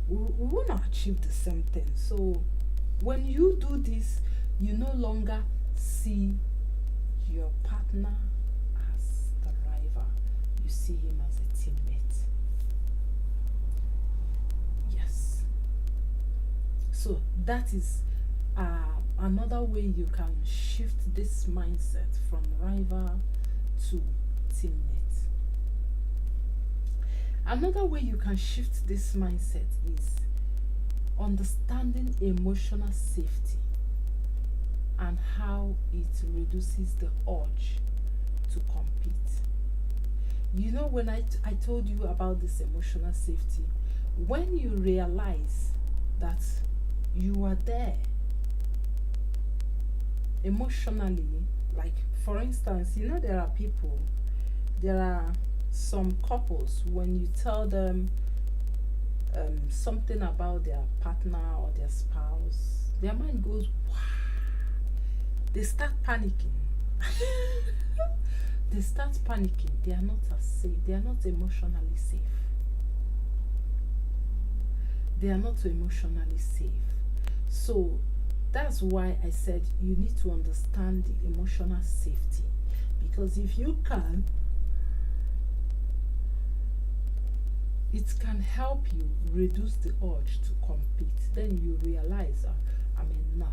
we want to achieve the same thing. So when you do this, you no longer see your partner as the rival, you see him as a teammate. Yes. So that is another way you can shift this mindset from rival to teammate. Another way you can shift this mindset is understanding emotional safety and how it reduces the urge to compete. You know, when I told you about this emotional safety, when you realize that you are there emotionally, like for instance, you know, there are some couples, when you tell them something about their partner or their spouse, their mind goes, wow. They start panicking. They start panicking. They are not as safe. They are not emotionally safe. They are not emotionally safe. So that's why I said you need to understand the emotional safety, because if you can, it can help you reduce the urge to compete. Then you realize, I'm enough.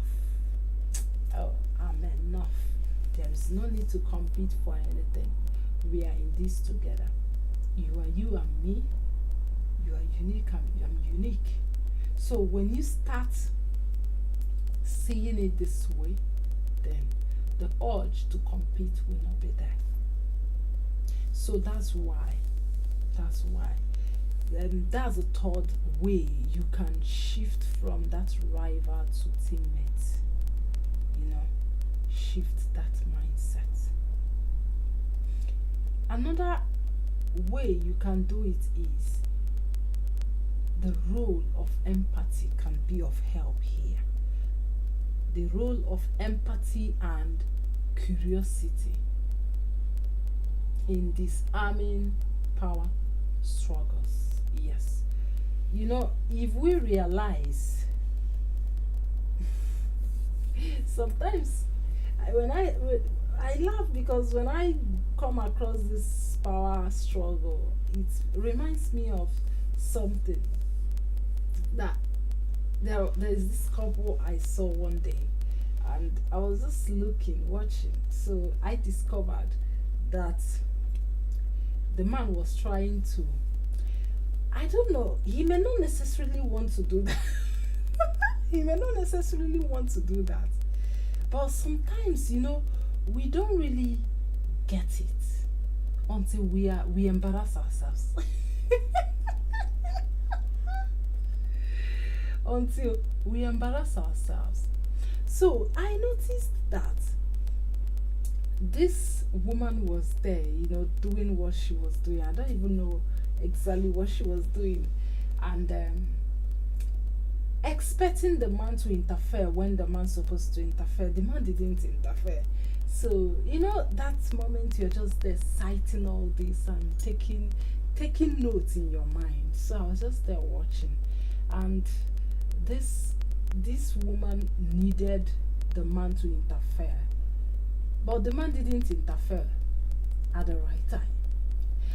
Oh, I'm enough. There is no need to compete for anything. We are in this together. You are you and me. You are unique and I'm unique. So when you start seeing it this way, then the urge to compete will not be there. So that's why. Then that's the third way you can shift from that rival to teammate. You know, shift that mindset. Another way you can do it is the role of empathy can be of help here. The role of empathy and curiosity in disarming power struggles. Yes. You know, if we realize sometimes I laugh, because when I come across this power struggle, it reminds me of something that there is this couple I saw one day, and I was just watching. So I discovered that the man was trying to, I don't know, he may not necessarily want to do that. He may not necessarily want to do that. But sometimes, we don't really get it until we embarrass ourselves. Until we embarrass ourselves. So I noticed that this woman was there, doing what she was doing. I don't even know exactly what she was doing. And expecting the man to interfere when the man's supposed to interfere. The man didn't interfere. So, that moment you're just there citing all this and taking notes in your mind. So I was just there watching. And this woman needed the man to interfere. But the man didn't interfere at the right time.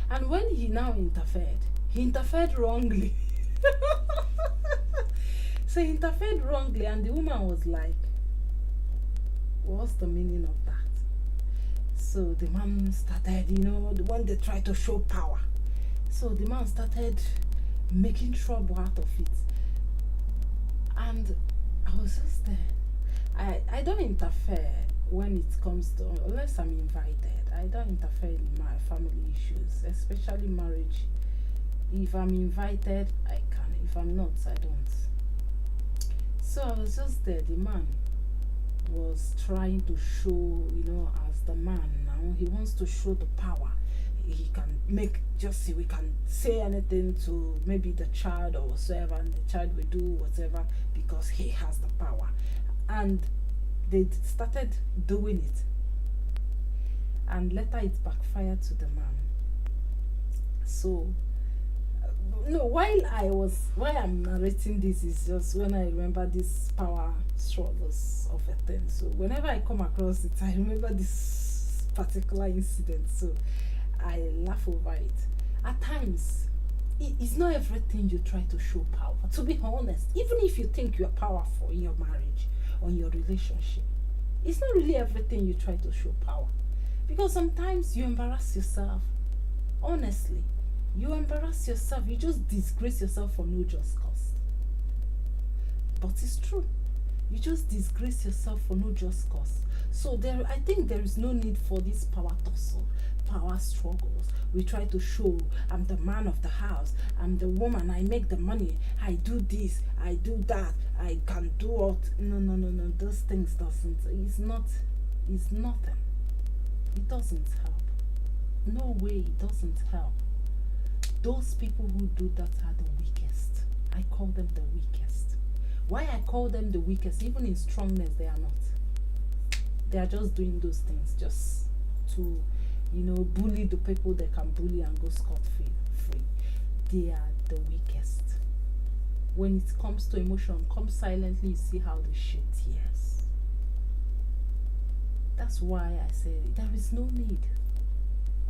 And when he now interfered, he interfered wrongly. So he interfered wrongly, and the woman was like, what's the meaning of that? So the man started, when they try to show power. So the man started making trouble out of it. And I was just there. I don't interfere when it comes to, unless I'm invited. I don't interfere in my family issues, especially marriage. If I'm invited, I can. If I'm not, I don't. So I was just there. The man was trying to show, as the man now, he wants to show the power. He can we can say anything to maybe the child or whatsoever, and the child will do whatever because he has the power. And they started doing it. And later it backfired to the man. So, no, while I'm narrating this, is just when I remember this power struggles of a thing. So whenever I come across it, I remember this particular incident. So I laugh over it. At times, it's not everything you try to show power. To be honest, even if you think you're powerful in your marriage or in your relationship, it's not really everything you try to show power. Because sometimes you embarrass yourself. Honestly, you embarrass yourself. You just disgrace yourself for no just cause. But it's true. You just disgrace yourself for no just cause. So I think there is no need for this power tussle, power struggles. We try to show, I'm the man of the house, I'm the woman, I make the money, I do this, I do that, I can do what. No. Those things it's nothing. It doesn't help. No way, it doesn't help. Those people who do that are the weakest. I call them the weakest. Why I call them the weakest? Even in strongness, they are not. They are just doing those things just to, bully the people they can bully and go scot-free. They are the weakest. When it comes to emotion, come silently, you see how they shed tears. That's why I say there is no need.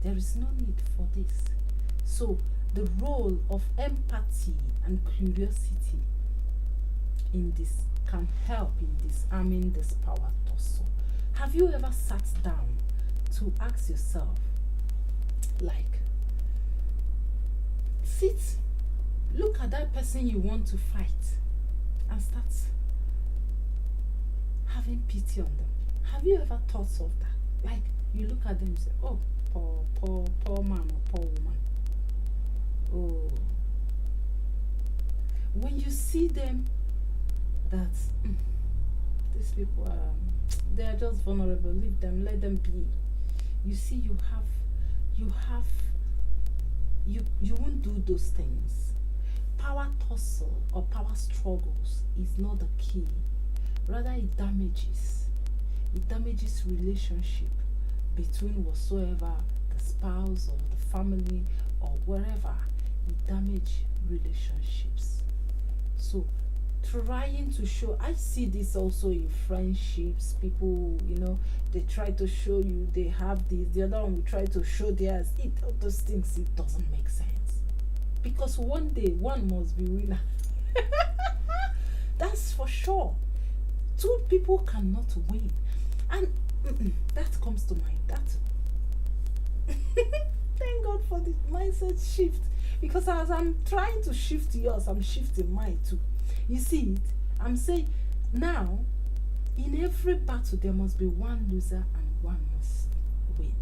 There is no need for this. So the role of empathy and curiosity in this can help in disarming this power tussle. Have you ever sat down to ask yourself, look at that person you want to fight and start having pity on them? Have you ever thought of that? You look at them and say, oh, poor man or poor woman. Oh, when you see them, that these people they are just vulnerable. Leave them, let them be. You see, you won't do those things. Power tussle or power struggles is not the key. Rather, it damages relationship between whatsoever, the spouse or the family or wherever. It damages relationships. So trying to show, I see this also in friendships. People, they try to show you they have this, the other one will try to show theirs. Those things, it doesn't make sense. Because one day, one must be winner. That's for sure. Two people cannot win. And that comes to mind. Thank God for this said shift, because as I'm trying to shift yours, I'm shifting mine too. You see it? I'm saying now, in every battle, there must be one loser and one must win.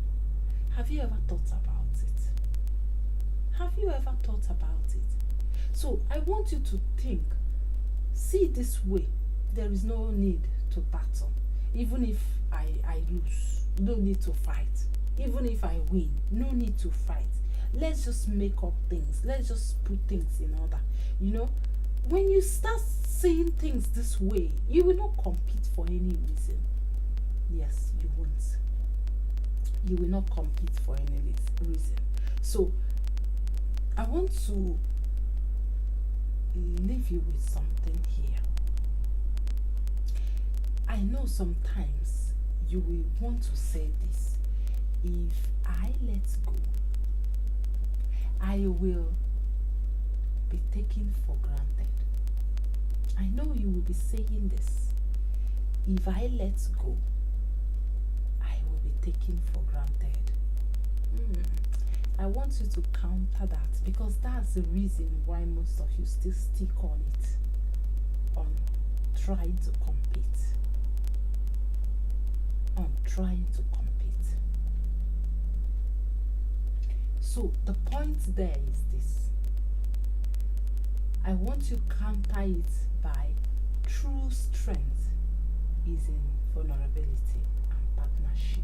Have you ever thought about it? Have you ever thought about it? So I want you to think, see it this way. There is no need to battle. Even if I lose, no need to fight. Even if I win, no need to fight. Let's just make up things. Let's just put things in order. You know, when you start seeing things this way, you will not compete for any reason. Yes, you won't. You will not compete for any reason. So, I want to leave you with something here. I know sometimes you will want to say this. If I let go, I will be taken for granted. I know you will be saying this. If I let go, I will be taken for granted. I want you to counter that, because that's the reason why most of you still stick on it, on trying to compete. On trying to compete. So the point there is this. I want you to counter it by true strength is in vulnerability and partnership.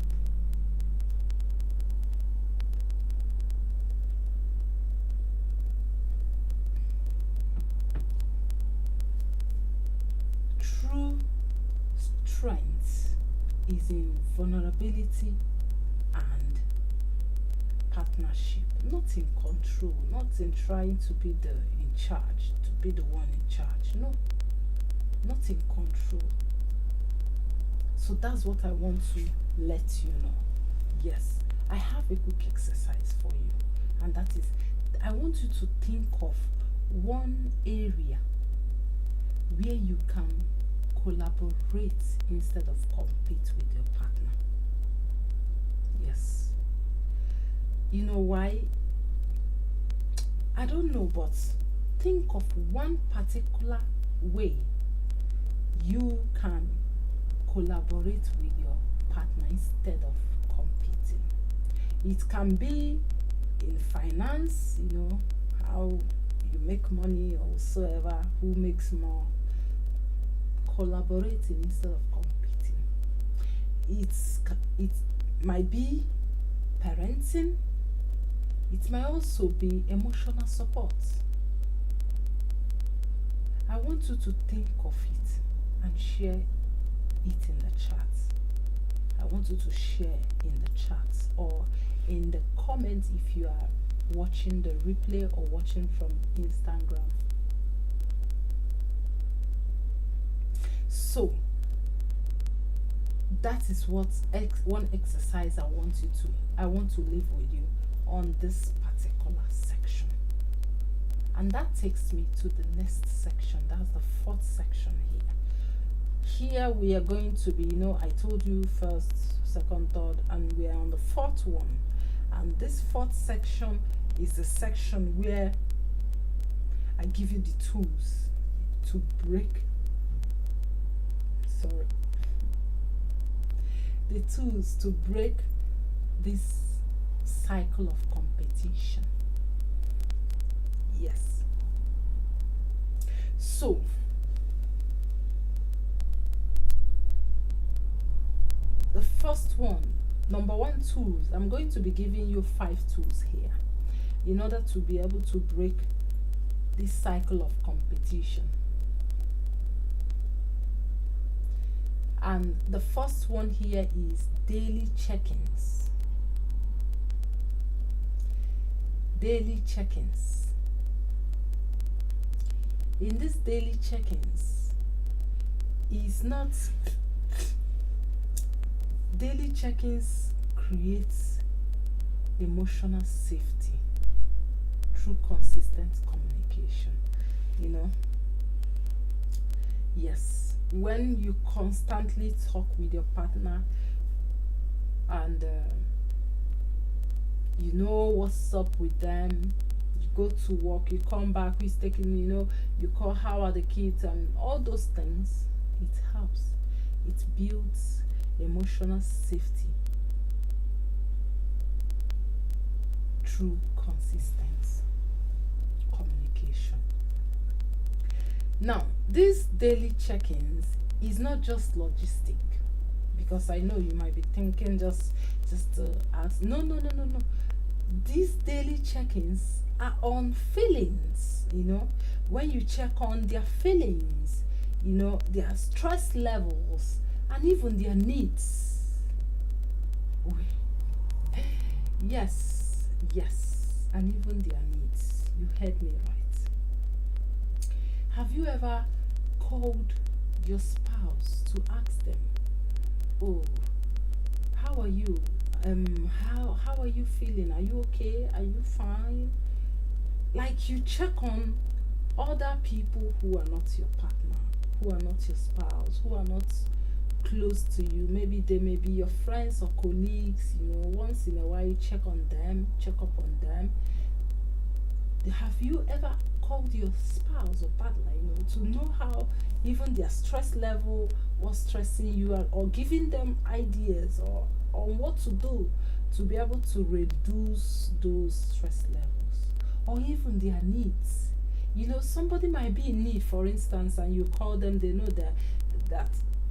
True strength is in vulnerability and partnership, not in control, not in trying to be the in charge, to be the one in charge. No, not in control. So that's what I want to let you know. Yes, I have a quick exercise for you, and that is, I want you to think of one area where you can collaborate instead of compete with your partner. Yes. You know why? I don't know, but think of one particular way you can collaborate with your partner instead of competing. It can be in finance, you know, how you make money or whatsoever, who makes more. Collaborating instead of competing. It might be parenting. It might also be emotional support. I want you to think of it and share it in the chat. I want you to share in the chat or in the comments if you are watching the replay or watching from Instagram. So that is what one exercise I want to leave with you on this particular section. And that takes me to the next section. That's the fourth section here. Here we are going to be, you know, I told you first, second, third, and we are on the fourth one. And this fourth section is the section where I give you the tools to break the tools to break this cycle of competition. Yes. So the first one, number one, tools. I'm going to be giving you 5 tools here in order to be able to break this cycle of competition. And the first one here is daily check-ins. Daily check-ins. In this daily check-ins, is not daily check-ins creates emotional safety through consistent communication. You know, yes. When you constantly talk with your partner and You know what's up with them. You go to work, you come back, who's taking, you call, how are the kids, and all those things. It helps. It builds emotional safety through consistent communication. Now, these daily check-ins is not just logistic, because I know you might be thinking just to ask. No, no, no, no, no. These daily check-ins are on feelings. When you check on their feelings, their stress levels, and even their needs. Yes, yes, and even their needs. You heard me right. Have you ever called your spouse to ask them, oh, how are you? How are you feeling? Are you okay? Are you fine? Like, you check on other people who are not your partner, who are not your spouse, who are not close to you. Maybe they may be your friends or colleagues. Once in a while you check on them, check up on them. Have you ever called your spouse or partner, to know how even their stress level, what's stressing you, or giving them ideas or on what to do to be able to reduce those stress levels, or even their needs? Somebody might be in need, for instance, and you call them. They know that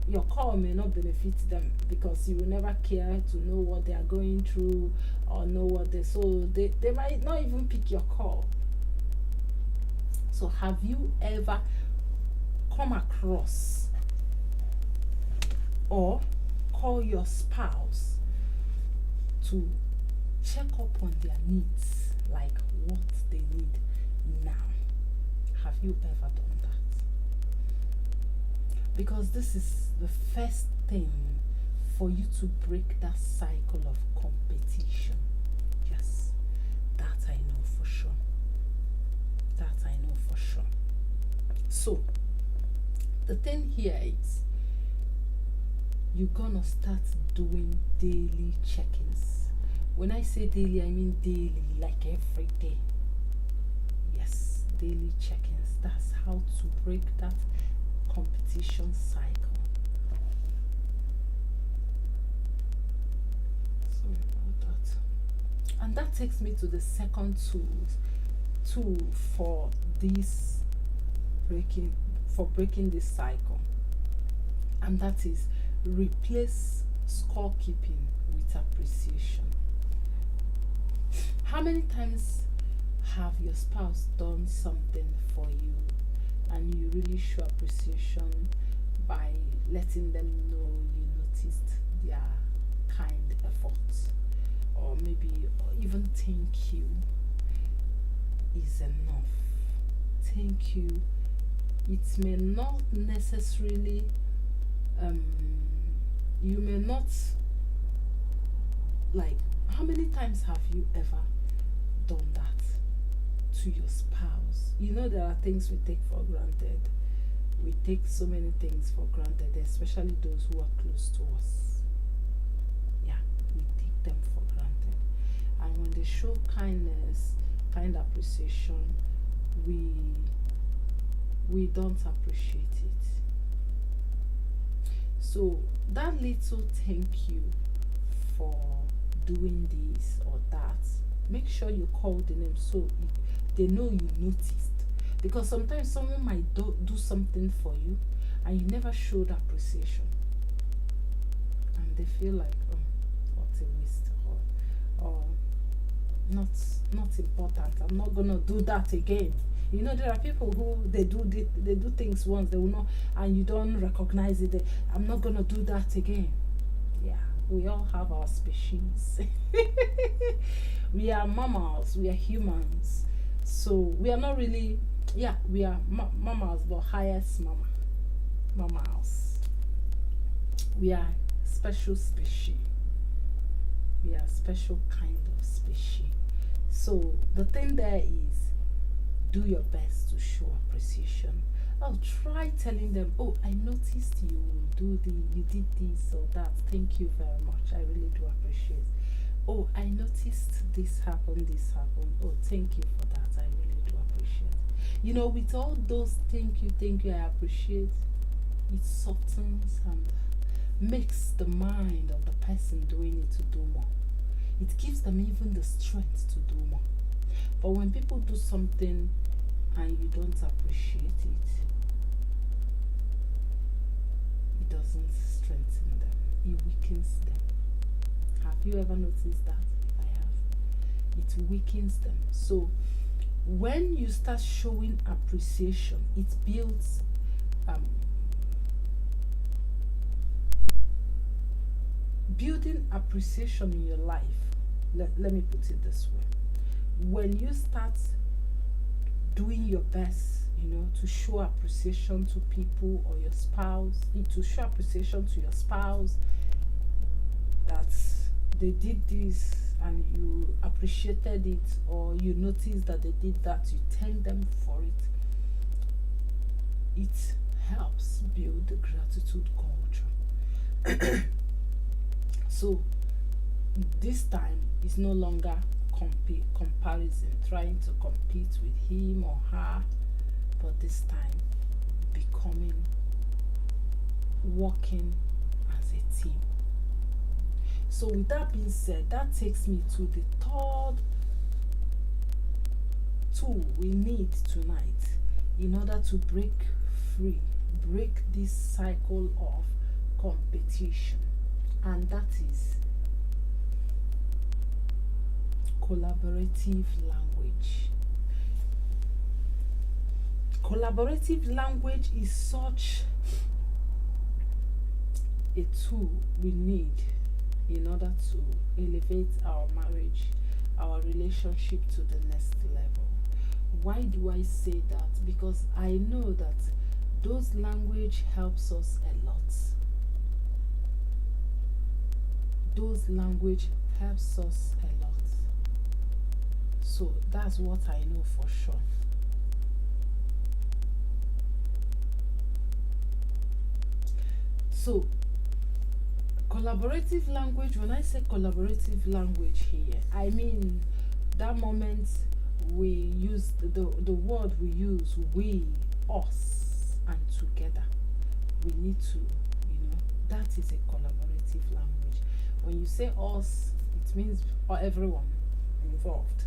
your call may not benefit them, because you will never care to know what they are going through, or know what they might not even pick your call. So have you ever come across or call your spouse to check up on their needs, like what they need now? Have you ever done that? Because this is the first thing for you to break that cycle of competition. Yes, that I know for sure. That I know for sure. So, the thing here is, you're gonna start doing daily check-ins. When I say daily, I mean daily, like every day. Yes, daily check-ins. That's how to break that competition cycle. Sorry about that. And that takes me to the second tool for this breaking this cycle, and that is replace scorekeeping with appreciation. How many times have your spouse done something for you and you really show appreciation by letting them know you noticed their kind efforts, or maybe even thank you is enough? Thank you. It may not necessarily, you may not, like, how many times have you ever done that to your spouse? There are things we take for granted. We take so many things for granted, especially those who are close to us. Yeah, we take them for granted. And when they show kindness, kind appreciation, we don't appreciate it. So that little thank you for doing this or that, make sure you call the name so they know you noticed. Because sometimes someone might do something for you and you never showed appreciation, and they feel like, oh, what a waste, or not important, I'm not gonna do that again. There are people who they do things once, they will not, and you don't recognize it. I'm not gonna do that again. Yeah, we all have our species. We are mammals, we are humans, so we are not really, yeah, we are mammals, but highest mammals. We are special species. We are special kind of species. So the thing there is, do your best to show appreciation. Oh, try telling them, oh, I noticed you did this or that. Thank you very much. I really do appreciate. Oh, I noticed this happened. Oh, thank you for that. I really do appreciate. With all those thank you, I appreciate, it softens and makes the mind of the person doing it to do more. It gives them even the strength to do more. But when people do something and you don't appreciate it, it doesn't strengthen them, it weakens them. Have you ever noticed that? I have. It weakens them. So when you start showing appreciation, it builds building appreciation in your life. Let me put it this way. When you start doing your best, to show appreciation to people or your spouse, to show appreciation to your spouse that they did this and you appreciated it, or you noticed that they did that, you thank them for it. It helps build the gratitude culture. So this time is no longer comparison, trying to compete with him or her, but this time working as a team. So with that being said, that takes me to the third tool we need tonight in order to break this cycle of competition, and that is collaborative language. Collaborative language is such a tool we need in order to elevate our marriage, our relationship to the next level. Why do I say that? Because I know that those language helps us a lot. Those language helps us a lot. So that's what I know for sure. So collaborative language, when I say collaborative language here, I mean that moment we use the word we use, we, us, and together. We need to, that is a collaborative language. When you say us, it means everyone involved.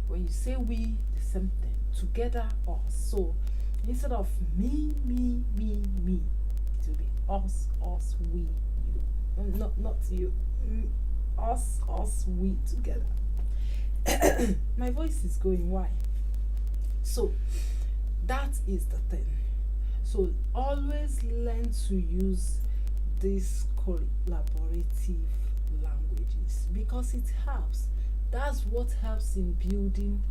When you say we, the same thing. Together, us. So instead of me, it will be us, we, you. Not you. Us, we together. My voice is going, why? So that is the thing. So always learn to use these collaborative languages because it helps. That's what helps in building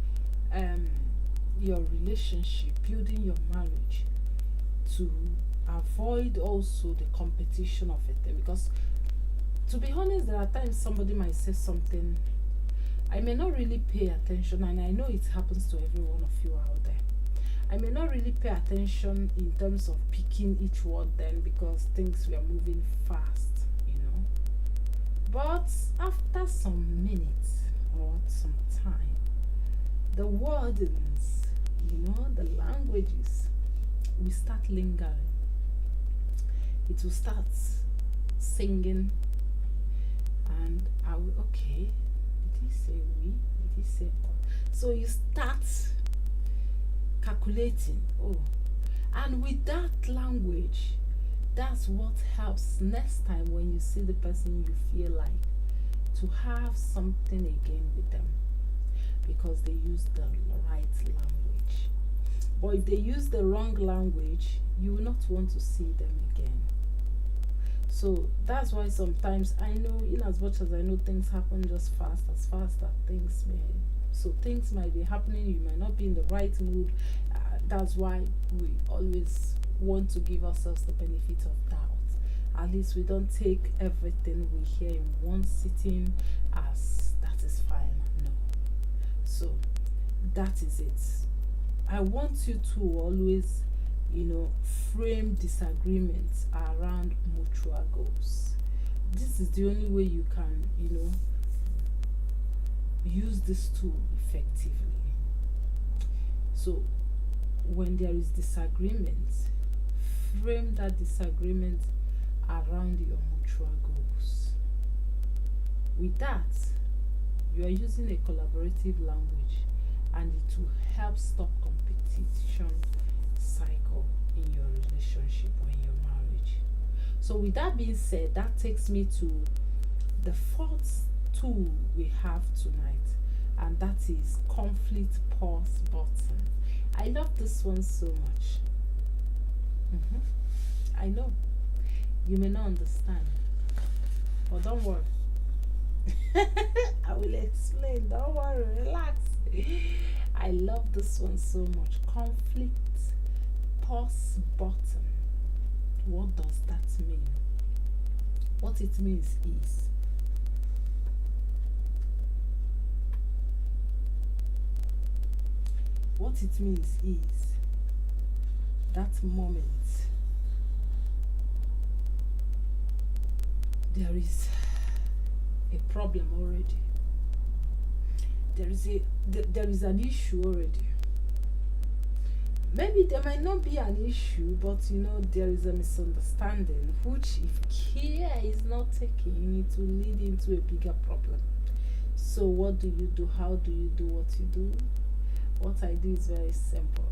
your relationship, building your marriage, to avoid also the competition of it. Because to be honest, there are times somebody might say something I may not really pay attention, and I know it happens to every one of you out there. I may not really pay attention in terms of picking each word then, because things were moving fast, But after some minutes or some time, the wordings, the languages will start lingering. It will start singing, and I will, okay, did he say we? Did he say what? So you start calculating. Oh, and with that language, that's what helps next time when you see the person you feel like to have something again with them, because they use the right language. But if they use the wrong language, you will not want to see them again. So that's why sometimes I know, in as much as I know things happen just as fast as things may. So things might be happening, you might not be in the right mood. That's why we always want to give ourselves the benefit of doubt. At least we don't take everything we hear in one sitting as that is fine. No. So that is it. I want you to always, frame disagreements around mutual goals. This is the only way you can, use this tool effectively. So when there is disagreement, frame that disagreement around your mutual goals. With that, you are using a collaborative language, and it will help stop competition cycle in your relationship or in your marriage. So with that being said, that takes me to the fourth tool we have tonight, and that is conflict pause button. I love this one so much. I know you may not understand, but don't worry. I will explain. Don't worry, relax. I love this one so much. Conflict pause button. What does that mean? What it means is that moment there is a problem already. There is an issue already. Maybe there might not be an issue, but there is a misunderstanding, which if care is not taken, it will lead into a bigger problem. So what do? How do you do what you do? What I do is very simple.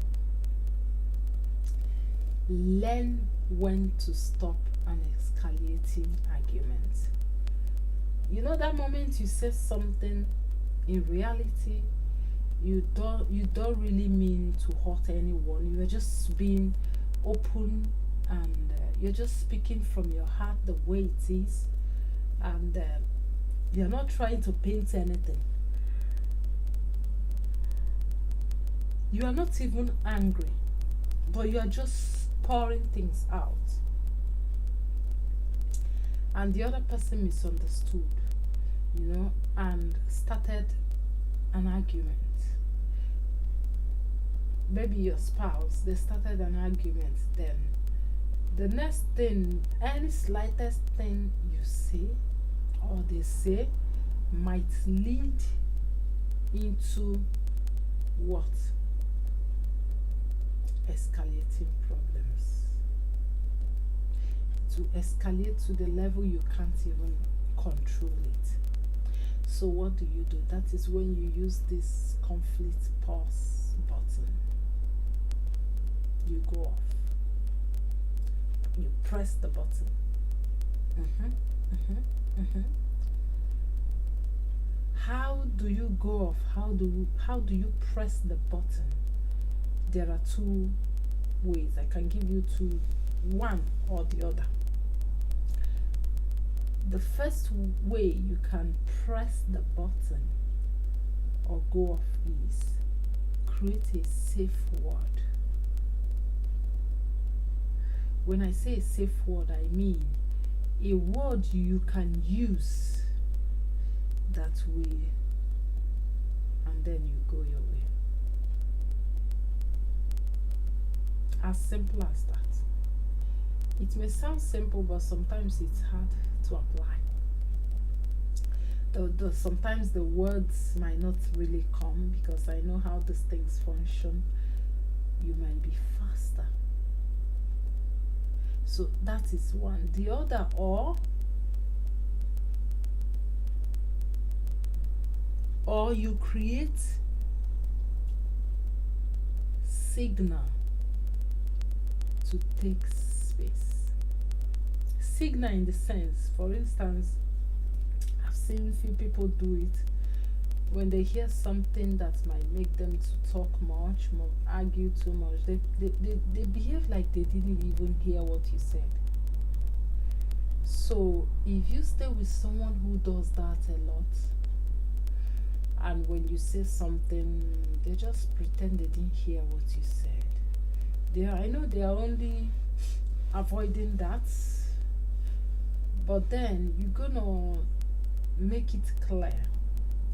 Learn when to stop an escalating argument. That moment you say something, in reality you don't really mean to hurt anyone. You are just being open, and you're just speaking from your heart the way it is, and you're not trying to paint anything. You are not even angry, but you are just pouring things out, and the other person misunderstood, and started an argument. Maybe your spouse, they started an argument. Then the next thing, any slightest thing you say or they say might lead into what? Escalating problems. To escalate to the level you can't even control it. So what do? That is when you use this conflict pause button. You go off. You press the button. How do you go off? How do you press the button? There are two ways. I can give you two, one or the other. The first way you can press the button or go off is create a safe word. When I say a safe word, I mean a word you can use that way, and then you go your way. As simple as that. It may sound simple, but sometimes it's hard to apply. Sometimes the words might not really come, because I know how these things function. You might be faster. So that is one. The other, or you create signal to take space. Signal in the sense, for instance, I've seen few people do it when they hear something that might make them to talk much, argue too much. They behave like they didn't even hear what you said. So if you stay with someone who does that a lot, and when you say something, they just pretend they didn't hear what you said. I know they are only avoiding that, but then you're gonna make it clear,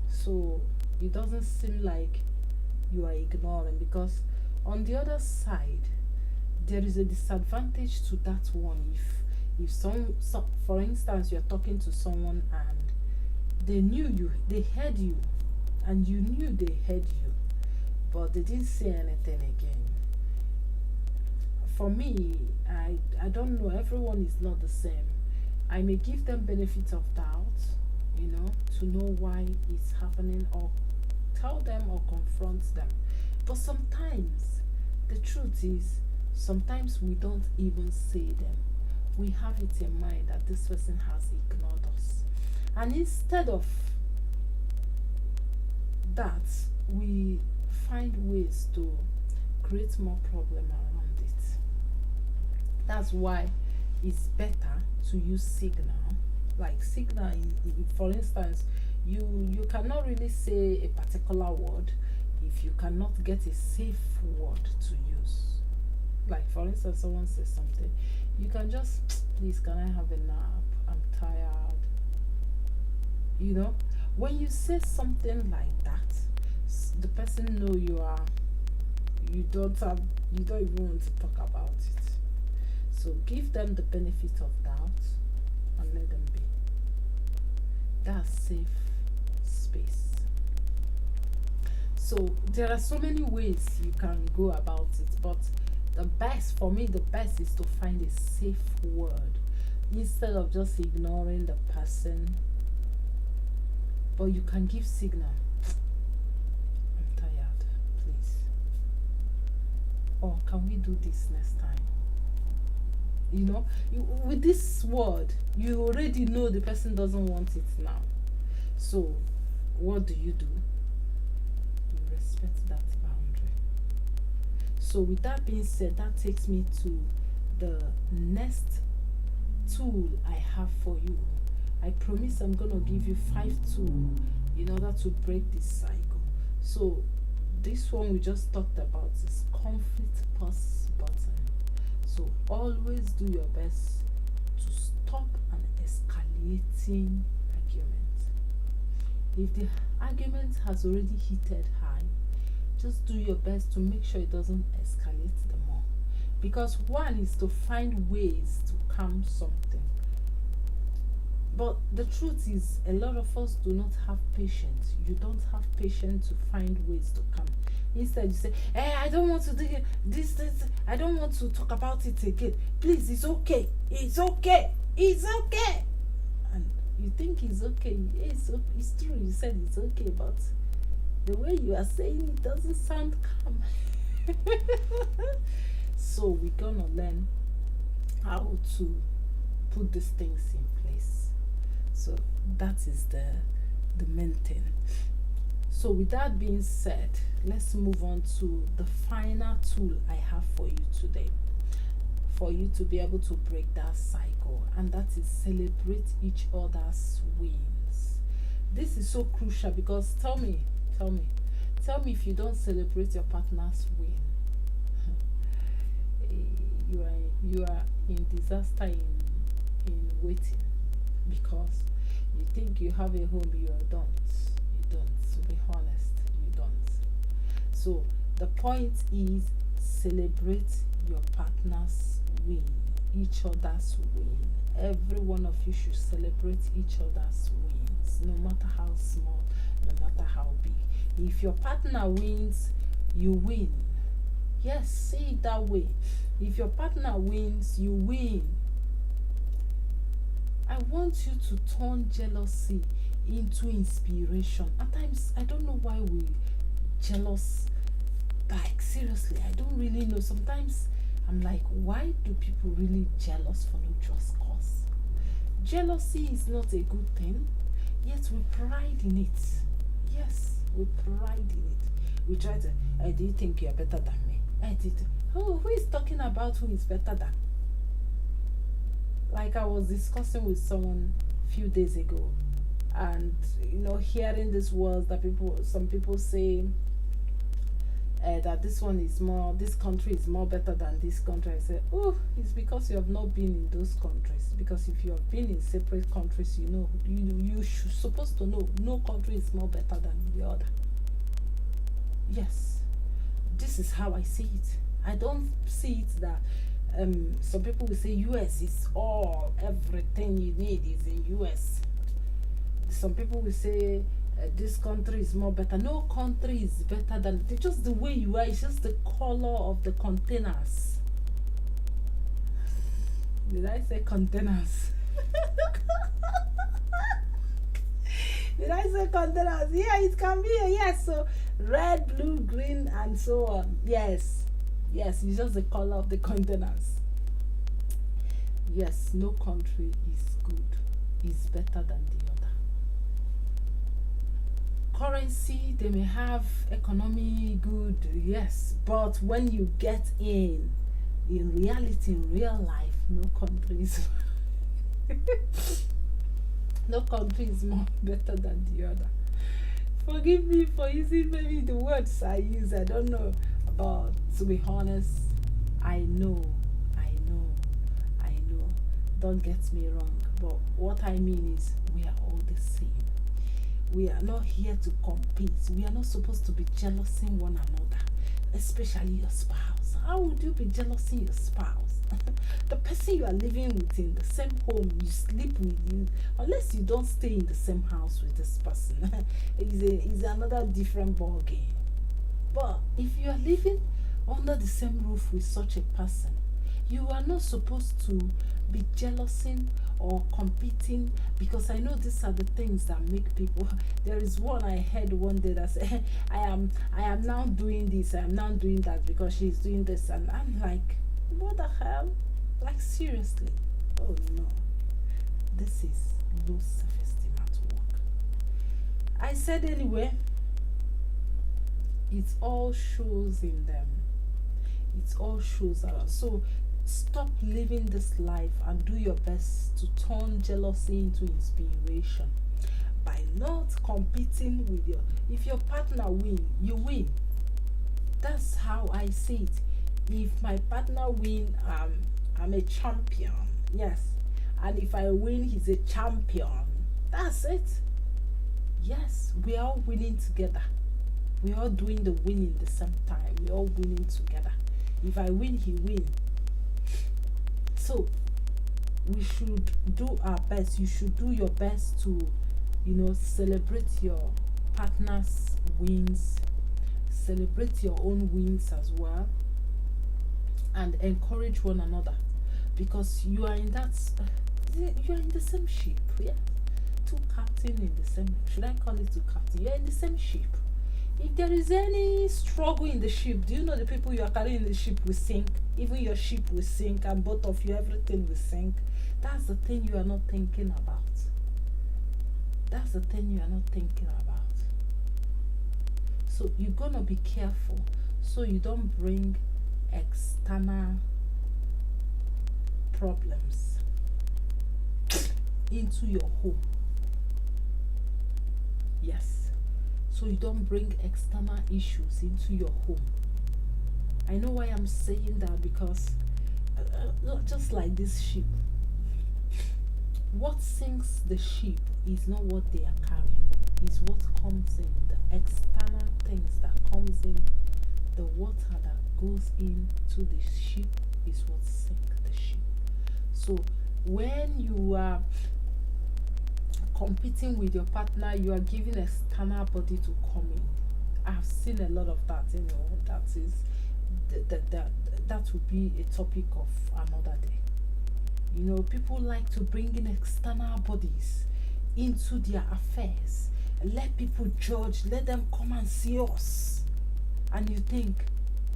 so it doesn't seem like you are ignoring, because on the other side there is a disadvantage to that one. If for instance, you're talking to someone and they heard you, and you knew they heard you, but they didn't say anything again. For me, I don't know, everyone is not the same. I may give them benefit of doubt, to know why it's happening, or tell them or confront them. But sometimes the truth is, sometimes we don't even say them. We have it in mind that this person has ignored us. And instead of that, we find ways to create more problem around it. That's why it's better to use signal. Like signal, for instance, you cannot really say a particular word if you cannot get a safe word to use. Like for instance, someone says something, you can just, please, can I have a nap? I'm tired. When you say something like that, the person know you don't even want to talk about it. So give them the benefit of doubt and let them be. That's safe space. So there are so many ways you can go about it, but the best is to find a safe word instead of just ignoring the person. But you can give signal. I'm tired, please. Or can we do this next time? With this word, you already know the person doesn't want it now. So what do? You respect that boundary. So with that being said, that takes me to the next tool I have for you. I promise I'm going to give you 5 tools in order to break this cycle. So this one we just talked about is conflict pause button. So always do your best to stop an escalating argument. If the argument has already heated high, just do your best to make sure it doesn't escalate the more. Because one is to find ways to calm something. But the truth is, a lot of us do not have patience. You don't have patience to find ways to calm. Instead, you say, hey, I don't want to do this, I don't want to talk about it again. Please, it's okay. It's okay. It's okay. And you think it's okay. It's true. You said it's okay, but the way you are saying it doesn't sound calm. So we're going to learn how to put these things in place. So that is the main thing. So with that being said, let's move on to the final tool I have for you today, for you to be able to break that cycle, and that is celebrate each other's wins. This is so crucial because tell me if you don't celebrate your partner's win, you are in disaster in waiting, because you think you have a home, you don't. To be honest, you don't. So the point is, celebrate your partner's win, each other's win. Every one of you should celebrate each other's wins, no matter how small, no matter how big. If your partner wins, you win. Yes, say it that way. If your partner wins, you win. I want you to turn jealousy into inspiration. At times, I don't know why we jealous. Like, seriously, I don't really know. Sometimes I'm like, why do people really jealous for no just cause? Jealousy is not a good thing, yet we pride in it. Yes, we pride in it. We try to, do you think you're better than me? Who is talking about who is better than? Like I was discussing with someone a few days ago, and hearing this words that some people say that this country is more better than this country. I said, oh, it's because you have not been in those countries. Because if you have been in separate countries, you should supposed to know no country is more better than the other. Yes, this is how I see it. I don't see it that some people will say US is everything you need is in US. Some people will say this country is more better. No country is better than just the way you are. It's just the color of the containers. Did I say containers? Did I say containers? Yeah, it can be. Yes, so red, blue, green, and so on. Yes, it's just the color of the containers. Yes, no country is good, is better than the other. Currency, they may have economy good, yes, but when you get in reality, in real life, no country is no country is more better than the other. Forgive me for using maybe the words I use. I don't know, but to be honest, I know. Don't get me wrong, but what I mean is we are all the same. We are not here to compete. We are not supposed to be jealousing one another, especially your spouse. How would you be jealousing your spouse? The person you are living with in the same home, you sleep with, you, unless you don't stay in the same house with this person, is another different ball game. But if you are living under the same roof with such a person, you are not supposed to be jealousing or competing, because I know these are the things that make people. There is one I heard one day that said, I am now doing this, I am now doing that because she's doing this, and I'm like, what the hell? Like, seriously? Oh no, this is low self-esteem at work. I said anyway, it all shows in them. It all shows out. So stop living this life and do your best to turn jealousy into inspiration by not competing with your. If your partner win, you win. That's how I see it. If my partner win, I'm a champion. Yes, and if I win, he's a champion. That's it. Yes, we are all winning together. We are all doing the winning the same time. We are all winning together. If I win, he win. So we should do our best. You should do your best to, celebrate your partner's wins, celebrate your own wins as well, and encourage one another, because you are in that. You are in the same ship. Yeah, two captain in the same. Should I call it two captain? You are in the same ship. If there is any struggle in the ship, do you know the people you are carrying in the ship will sink? Even your ship will sink, and both of you, everything will sink. That's the thing you are not thinking about. That's the thing you are not thinking about. So you're gonna be careful so you don't bring external problems into your home. Yes. So you don't bring external issues into your home. I know why I'm saying that, because just like this ship, what sinks the ship is not what they are carrying, it's what comes in, the external things that comes in, the water that goes into the ship is what sinks the ship. So when you are competing with your partner, you are giving external body to come in. I've seen a lot of that. That is that would be a topic of another day. People like to bring in external bodies into their affairs. Let people judge, let them come and see us, and you think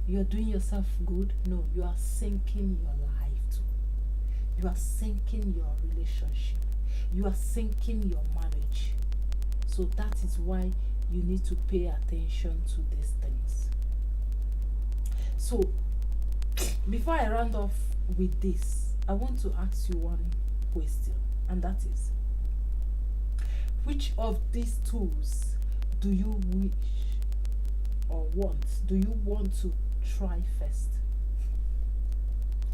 you're doing yourself good. No, you are sinking your life too. You are sinking your relationship. You are sinking your marriage. So that is why you need to pay attention to these things. So before I round off with this, I want to ask you one question, and that is, which of these tools do you wish or want? Do you want to try first?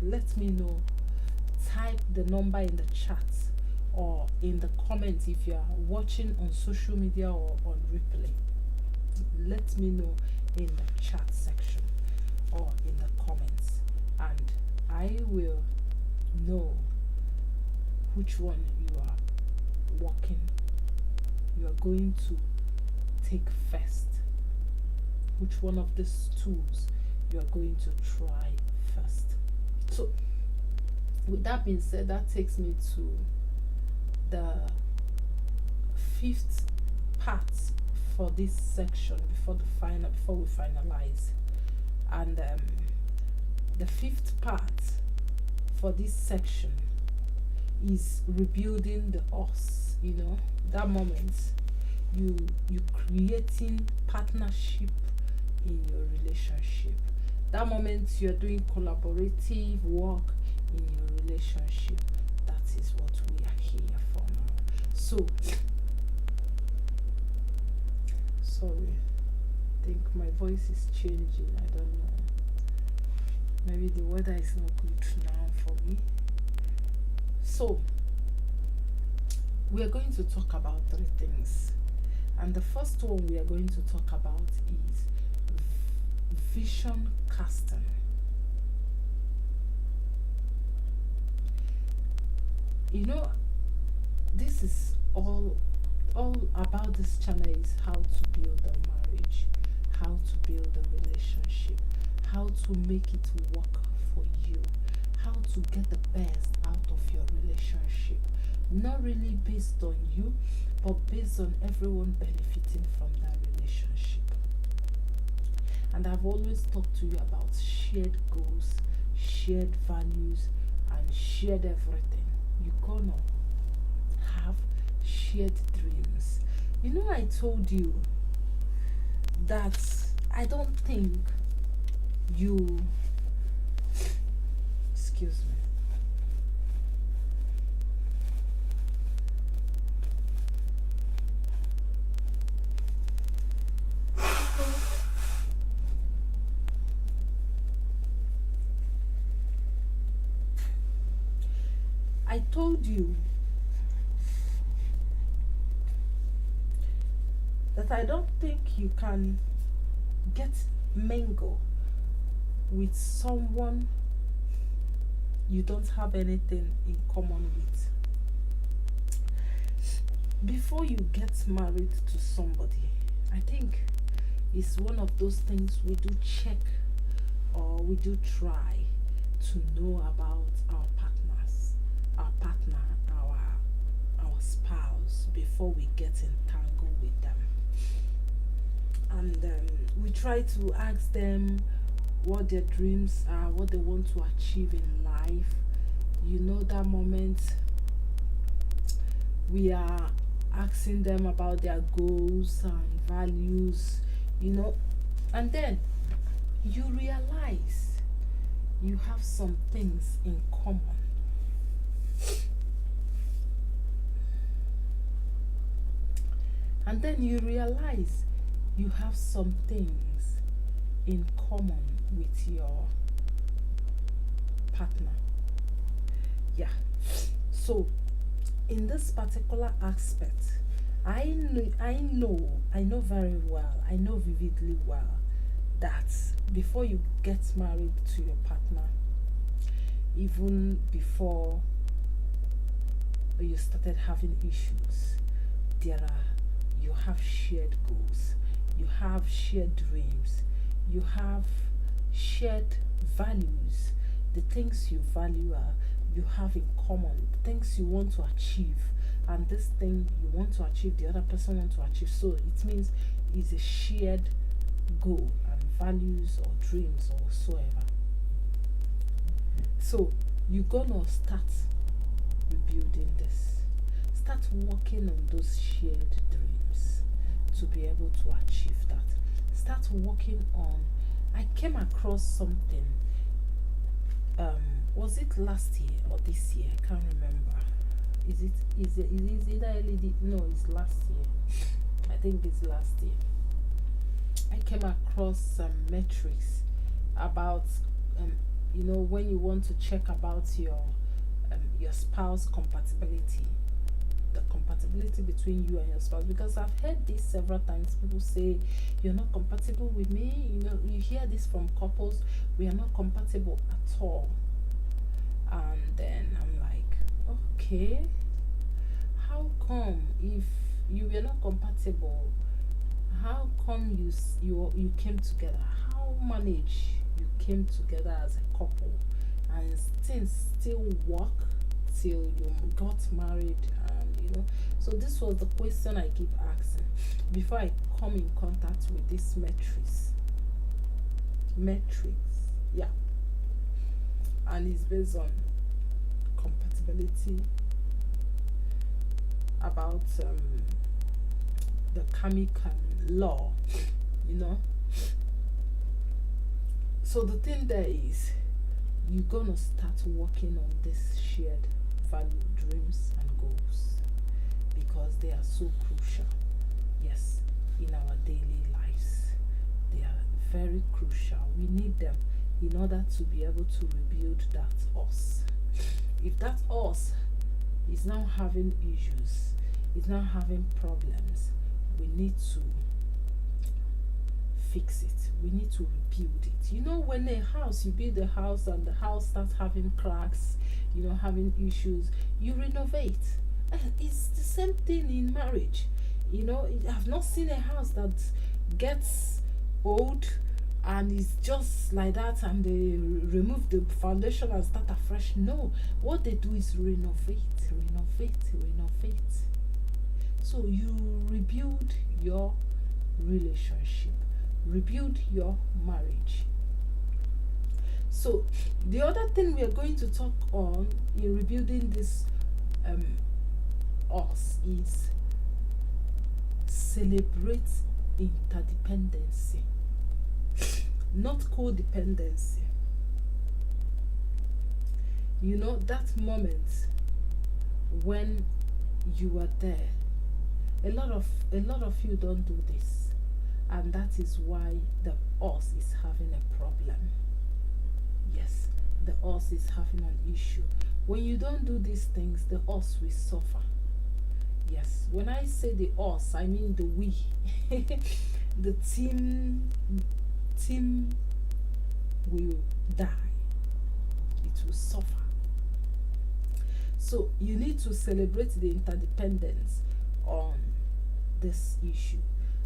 Let me know. Type the number in the chat or in the comments if you are watching on social media or on replay. Let me know in the chat section or in the comments, and I will know which one you are going to take first. Which one of these tools you are going to try first. So with that being said, that takes me to the fifth part for this section before we finalize. And the fifth part for this section is rebuilding the us. You know, that moment you creating partnership in your relationship. That moment you're doing collaborative work in your relationship. That is what we are here for now. So sorry, I think my voice is changing. I don't know. Maybe the weather is not good now for me. So we are going to talk about three things. And the first one we are going to talk about is vision casting. You know, this is all about this channel is how to build a marriage, how to build a relationship, how to make it work for you, how to get the best out of your relationship. Not really based on you, but based on everyone benefiting from that relationship. And I've always talked to you about shared goals, shared values, and shared everything. You're gonna have shared dreams. You know, I told you that I don't think you, excuse me. I told you that I don't think you can get mingle with someone you don't have anything in common with. Before you get married to somebody, I think it's one of those things we do check or we do try to know about our partners, our partner, our spouse before we get entangled with them. And we try to ask them what their dreams are, what they want to achieve in life. You know, that moment we are asking them about their goals and values, you know, and then you realize you have some things in common. And then you realize you have some things in common with your partner. Yeah. So in this particular aspect, I know very well, I know vividly well that before you get married to your partner, even before you started having issues, you have shared goals, you have shared dreams, you have shared values. The things you value are you have in common, the things you want to achieve, and this thing you want to achieve, the other person want to achieve. So it means it's a shared goal and values or dreams or whatsoever. So you're gonna start rebuilding this. Start working on those shared dreams to be able to achieve that. Start working on. I came across something. Was it last year or this year? I can't remember. Is it either LED? No, it's last year. I think it's last year. I came across some metrics about you know, when you want to check about your spouse compatibility, the compatibility between you and your spouse, because I've heard this several times. People say you're not compatible with me. You know, you hear this from couples, we are not compatible at all. And then I'm like, okay, how come if you were not compatible, how come you came together? How manage you came together as a couple and things still work till you got married? And so this was the question I keep asking before I come in contact with this metrics, yeah. And it's based on compatibility, about the karmic law, you know. So the thing there is, you're gonna start working on this shared value, dreams, and goals, because they are so crucial. Yes, in our daily lives, they are very crucial. We need them in order to be able to rebuild that us. If that us is now having issues, is now having problems, we need to fix it. We need to rebuild it. When a house, you build a house and the house starts having cracks, having issues, you renovate. It's the same thing in marriage. I've not seen a house that gets old and it's just like that and they remove the foundation and start afresh. No, what they do is renovate. So you rebuild your relationship, rebuild your marriage. So the other thing we are going to talk on in rebuilding this us is celebrate interdependency, not codependency. That moment when you are there, a lot of you don't do this, and that is why the us is having a problem. Yes, the us is having an issue. When you don't do these things, the us will suffer. Yes, when I say the us, I mean the we. The team will die. It will suffer. So you need to celebrate the interdependence on this issue.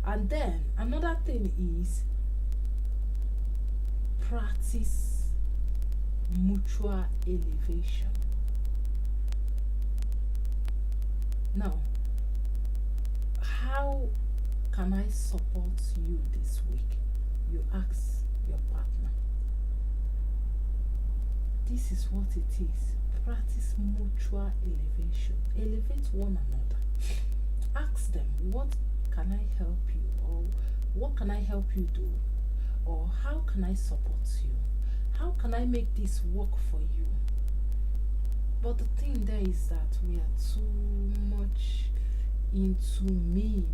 And then another thing is practice mutual elevation. Now, how can I support you this week? You ask your partner. This is what it is. Practice mutual elevation. Elevate one another. Ask them, what can I help you? Or what can I help you do? Or how can I support you? How can I make this work for you? But the thing there is that we are too much into me,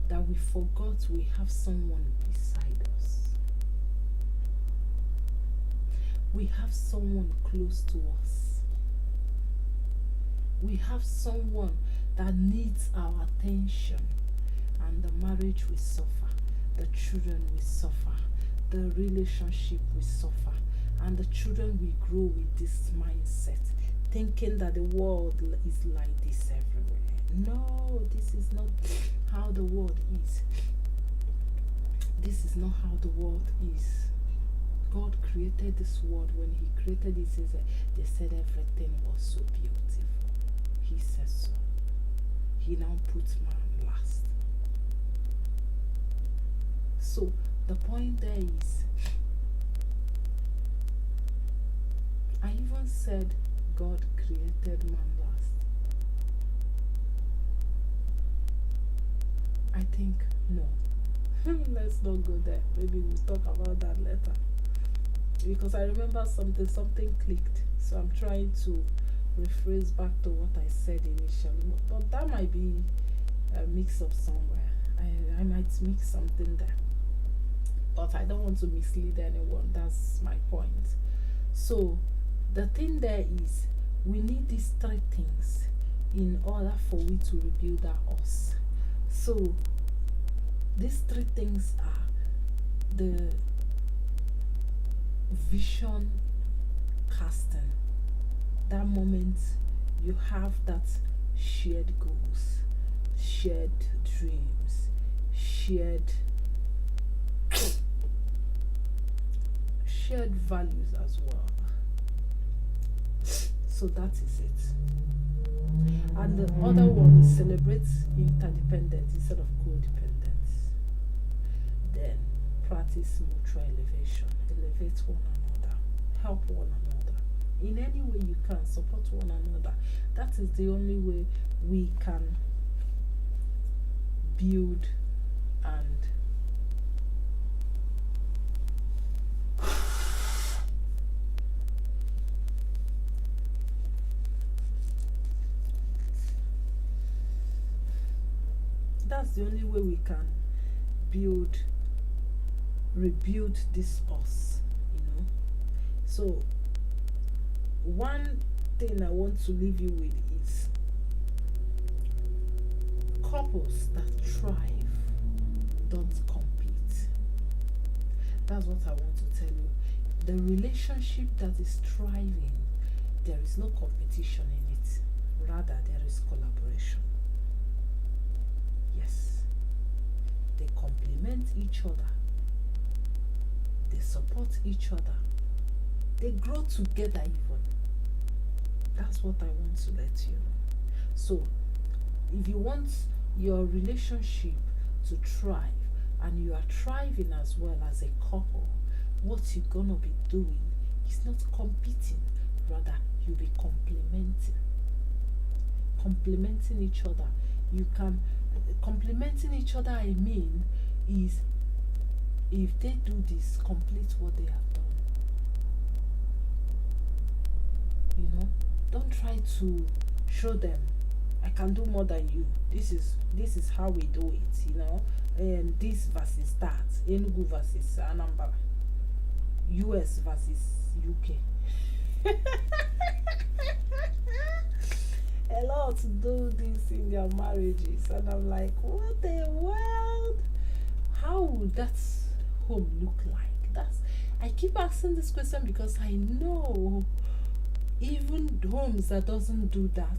that we forgot we have someone beside us. We have someone close to us. We have someone that needs our attention, and the marriage will suffer, the children will suffer, the relationship will suffer, and the children will grow with this mindset, thinking that the world is like this everywhere. No, this is not how the world is. This is not how the world is. God created this world. When He created it, they said everything was so beautiful. He says so. He now puts man last. So the point there is, I even said God created man last. I think no. Let's not go there. Maybe we'll talk about that later. Because I remember something clicked. So I'm trying to rephrase back to what I said initially. But that might be a mix up somewhere. I might mix something there. But I don't want to mislead anyone. That's my point. So the thing there is, we need these three things in order for we to rebuild our us. So these three things are the vision casting. That moment you have that shared goals, shared dreams, shared values as well. So that is it. And the other one is celebrate interdependence instead of codependence. Then practice mutual elevation. Elevate one another. Help one another. In any way you can, support one another. That is the only way we can build and that's the only way we can rebuild this us, you know. So one thing I want to leave you with is couples that thrive don't compete. That's what I want to tell you. The relationship that is thriving, there is no competition in it, rather there is collaboration. Yes, they complement each other, they support each other, they grow together even. That's what I want to let you know. So if you want your relationship to thrive and you are thriving as well as a couple, what you're gonna be doing is not competing, rather you'll be complementing each other. You can complementing each other, I mean, is if they do this, complete what they have done. You know, don't try to show them I can do more than you. This is how we do it, you know. This versus that, Enugu versus Anambra, US versus UK. A lot do this in their marriages, and I'm like, what the world? How would that home look like? I keep asking this question because I know even homes that doesn't do that,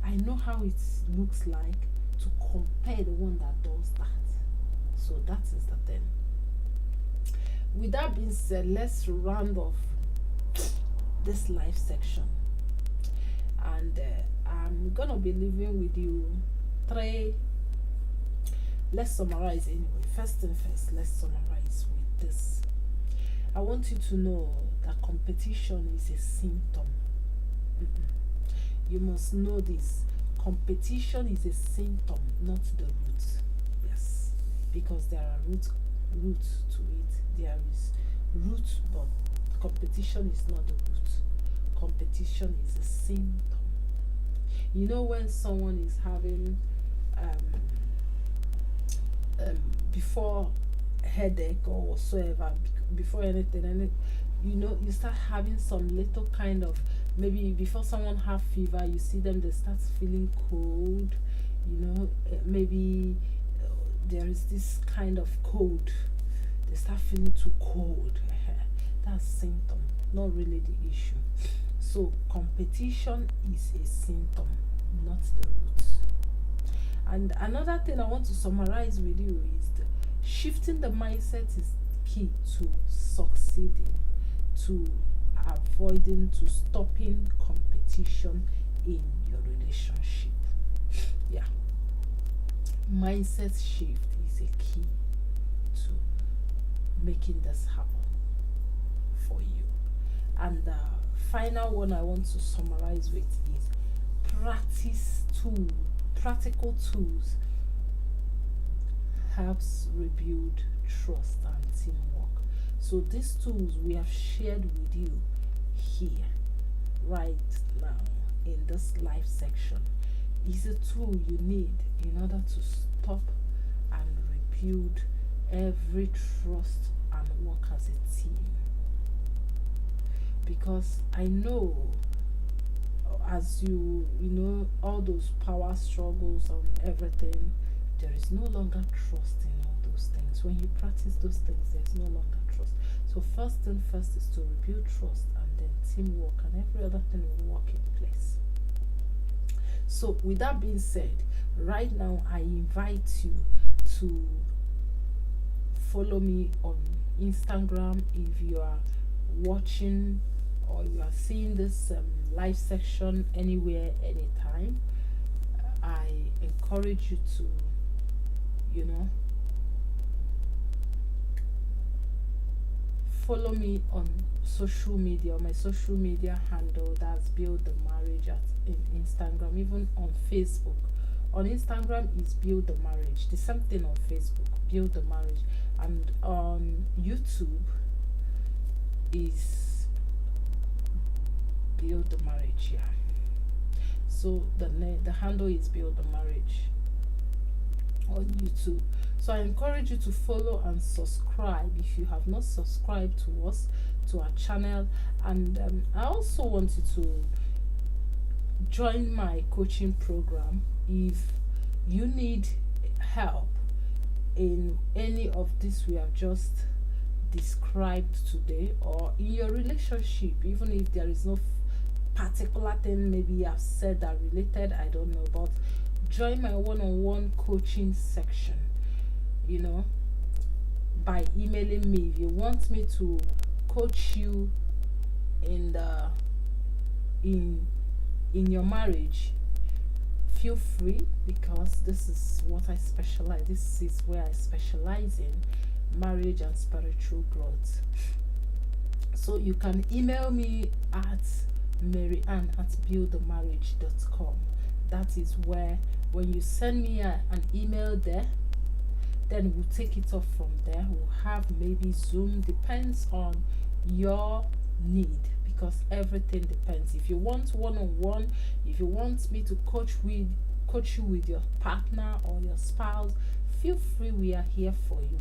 I know how it looks like to compare the one that does that. So that is the thing. With that being said, let's round off this live section. And I'm gonna be leaving with you three. Let's summarize anyway. First thing first, let's summarize with this. I want you to know that competition is a symptom. You must know this. Competition is a symptom, not the root. Yes, because there are roots to it. There is root, but competition is not the root. Competition is a symptom. You know, when someone is having before headache or whatsoever, before anything, you know, you start having some little kind of, maybe before someone have fever, you see them, they start feeling cold, you know, maybe there is this kind of cold, they start feeling too cold. That's symptom, not really the issue. So competition is a symptom, not the root. And another thing I want to summarize with you is shifting the mindset is key to succeeding, to avoiding, to stopping competition in your relationship. Yeah, mindset shift is a key to making this happen for you. And the final one I want to summarize with is practical tools helps rebuild trust and teamwork. So these tools we have shared with you here right now in this live section is a tool you need in order to stop and rebuild every trust and work as a team. Because I know, as you know, all those power struggles and everything, there is no longer trust in all those things. When you practice those things, there's no longer trust. So first thing first is to rebuild trust, and then teamwork, and every other thing will work in place. So with that being said, Right now, I invite you to follow me on Instagram. If you are watching or you are seeing this live section anywhere, anytime, I encourage you to, you know, follow me on social media. My social media handle, that's Build the Marriage at in Instagram, even on Facebook. On Instagram is Build the Marriage. The same thing on Facebook, Build the Marriage, and on YouTube is Build the Marriage. Yeah. So the handle is Build the Marriage on YouTube. So I encourage you to follow and subscribe if you have not subscribed to us, to our channel. And I also want you to join my coaching program if you need help in any of this we have just described today, or in your relationship, even if there is no particular thing maybe I've said that related, I don't know, but join my one-on-one coaching section, you know, by emailing me. If you want me to coach you in your marriage, feel free, because this is what I specialize. This is where I specialize in marriage and spiritual growth. So you can email me at maryann@buildthemarriage.com. That is where, when you send me an email there, then we'll take it off from there. We'll have maybe Zoom, depends on your need, because everything depends. If you want one-on-one, if you want me to coach you with your partner or your spouse, feel free, we are here for you.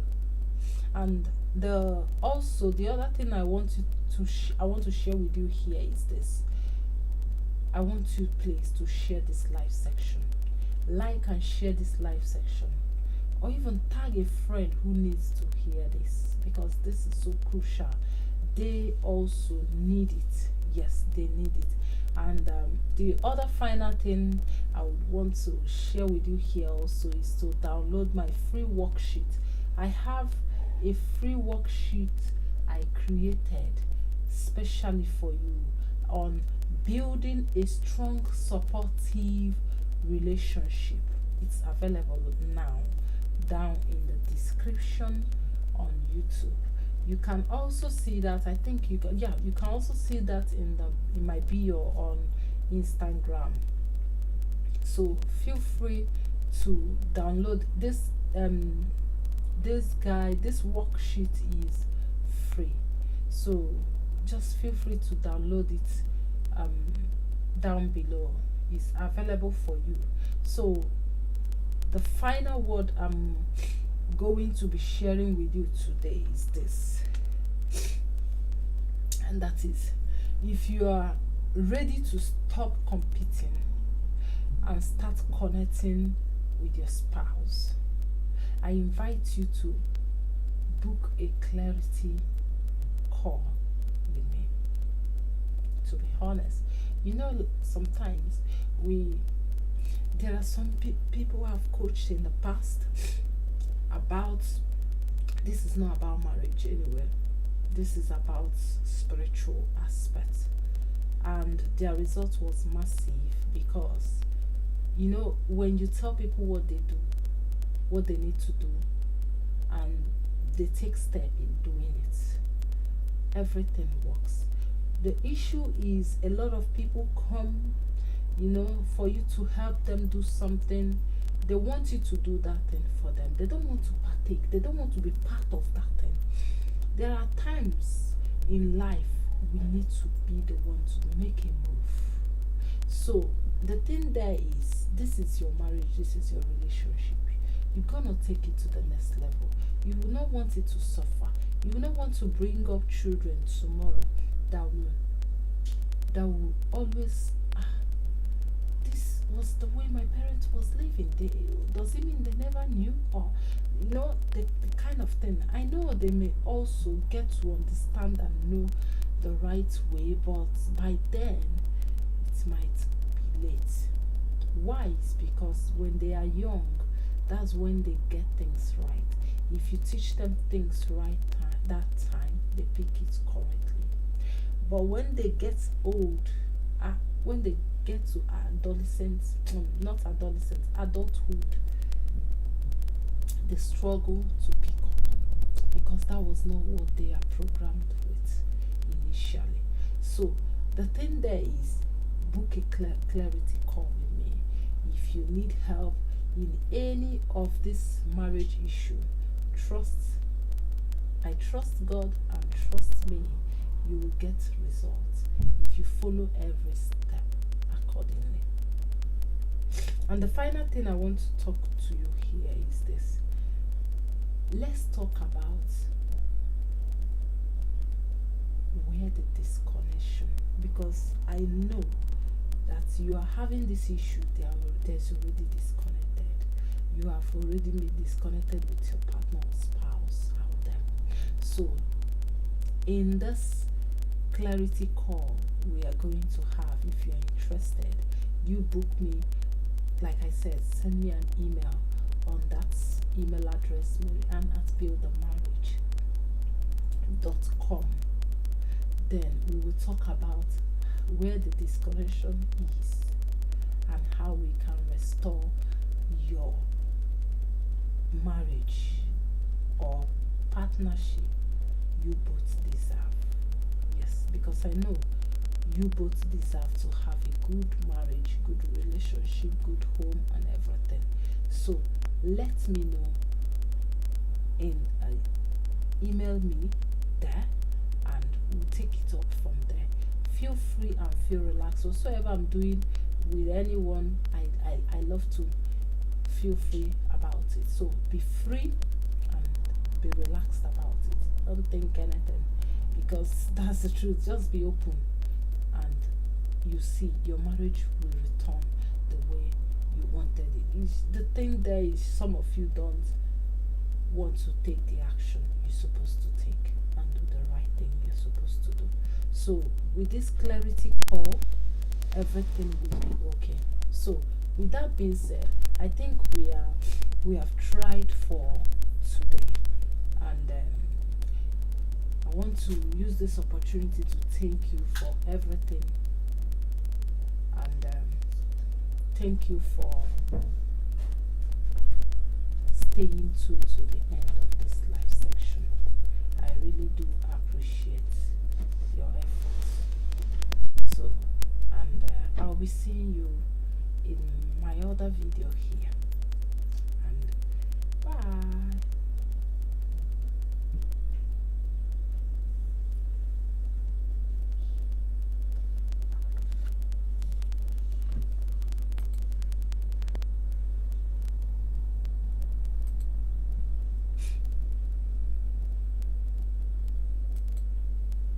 And the other thing I want to share with you here is this. I want you please to share this live section, like and share this live section, or even tag a friend who needs to hear this, because this is so crucial. They also need it. Yes, they need it. And the other final thing I would want to share with you here also is to download my free worksheet. I have a free worksheet I created specially for you on building a strong, supportive relationship. It's available now down in the description on YouTube. You can also see that, I think you can also see that in my bio on Instagram. So feel free to download this this worksheet is free. So just feel free to download it down below. It's available for you. So the final word I'm going to be sharing with you today is this, and that is, if you are ready to stop competing and start connecting with your spouse, I invite you to book a clarity call with me. To be honest, sometimes there are some people I've coached in the past about, this is not about marriage anyway, this is about spiritual aspects, and their result was massive, because when you tell people what they do, what they need to do, and they take step in doing it, everything works. The issue is, a lot of people come, for you to help them do something. They want you to do that thing for them. They don't want to partake. They don't want to be part of that thing. There are times in life we need to be the one to make a move. So the thing there is, this is your marriage, this is your relationship. You're gonna take it to the next level. You will not want it to suffer. You will not want to bring up children tomorrow that will always, this was the way my parents was living. Does it mean they never knew? Or the kind of thing. I know they may also get to understand and know the right way, but by then it might be late. Why? Is because when they are young, that's when they get things right. If you teach them things right that time, they pick it correctly. But when they get old, when they get to adolescence, not adolescence, adulthood, they struggle to pick up because that was not what they are programmed with initially. So the thing there is, book a clarity call with me. If you need help in any of this marriage issue, I trust God and trust me, you will get results if you follow every step accordingly. And the final thing I want to talk to you here is this. Let's talk about where the disconnection, because I know that you are having this issue, there's already disconnected. You have already been disconnected with your partner or spouse out there. So in this clarity call we are going to have, if you're interested, you book me. Like I said, send me an email on that email address, maryann@buildthemarriage.com. Then we will talk about where the disconnection is and how we can restore your marriage or partnership you both deserve. Yes, because I know you both deserve to have a good marriage, good relationship, good home, and everything. So let me know email me there, and we'll take it up from there. Feel free and feel relaxed. Whatsoever I'm doing with anyone, I love to feel free about it. So be free and be relaxed about it. Don't think anything, because that's the truth. Just be open, and you see your marriage will return the way you wanted it. The thing there is, some of you don't want to take the action you're supposed to take and do the right thing you're supposed to do. So with this clarity call, everything will be okay. So with that being said, I think we have tried for today, and I want to use this opportunity to thank you for everything, and thank you for staying tuned to the end of this live section. I really do appreciate your efforts. So, and I'll be seeing you in my other video here. And bye.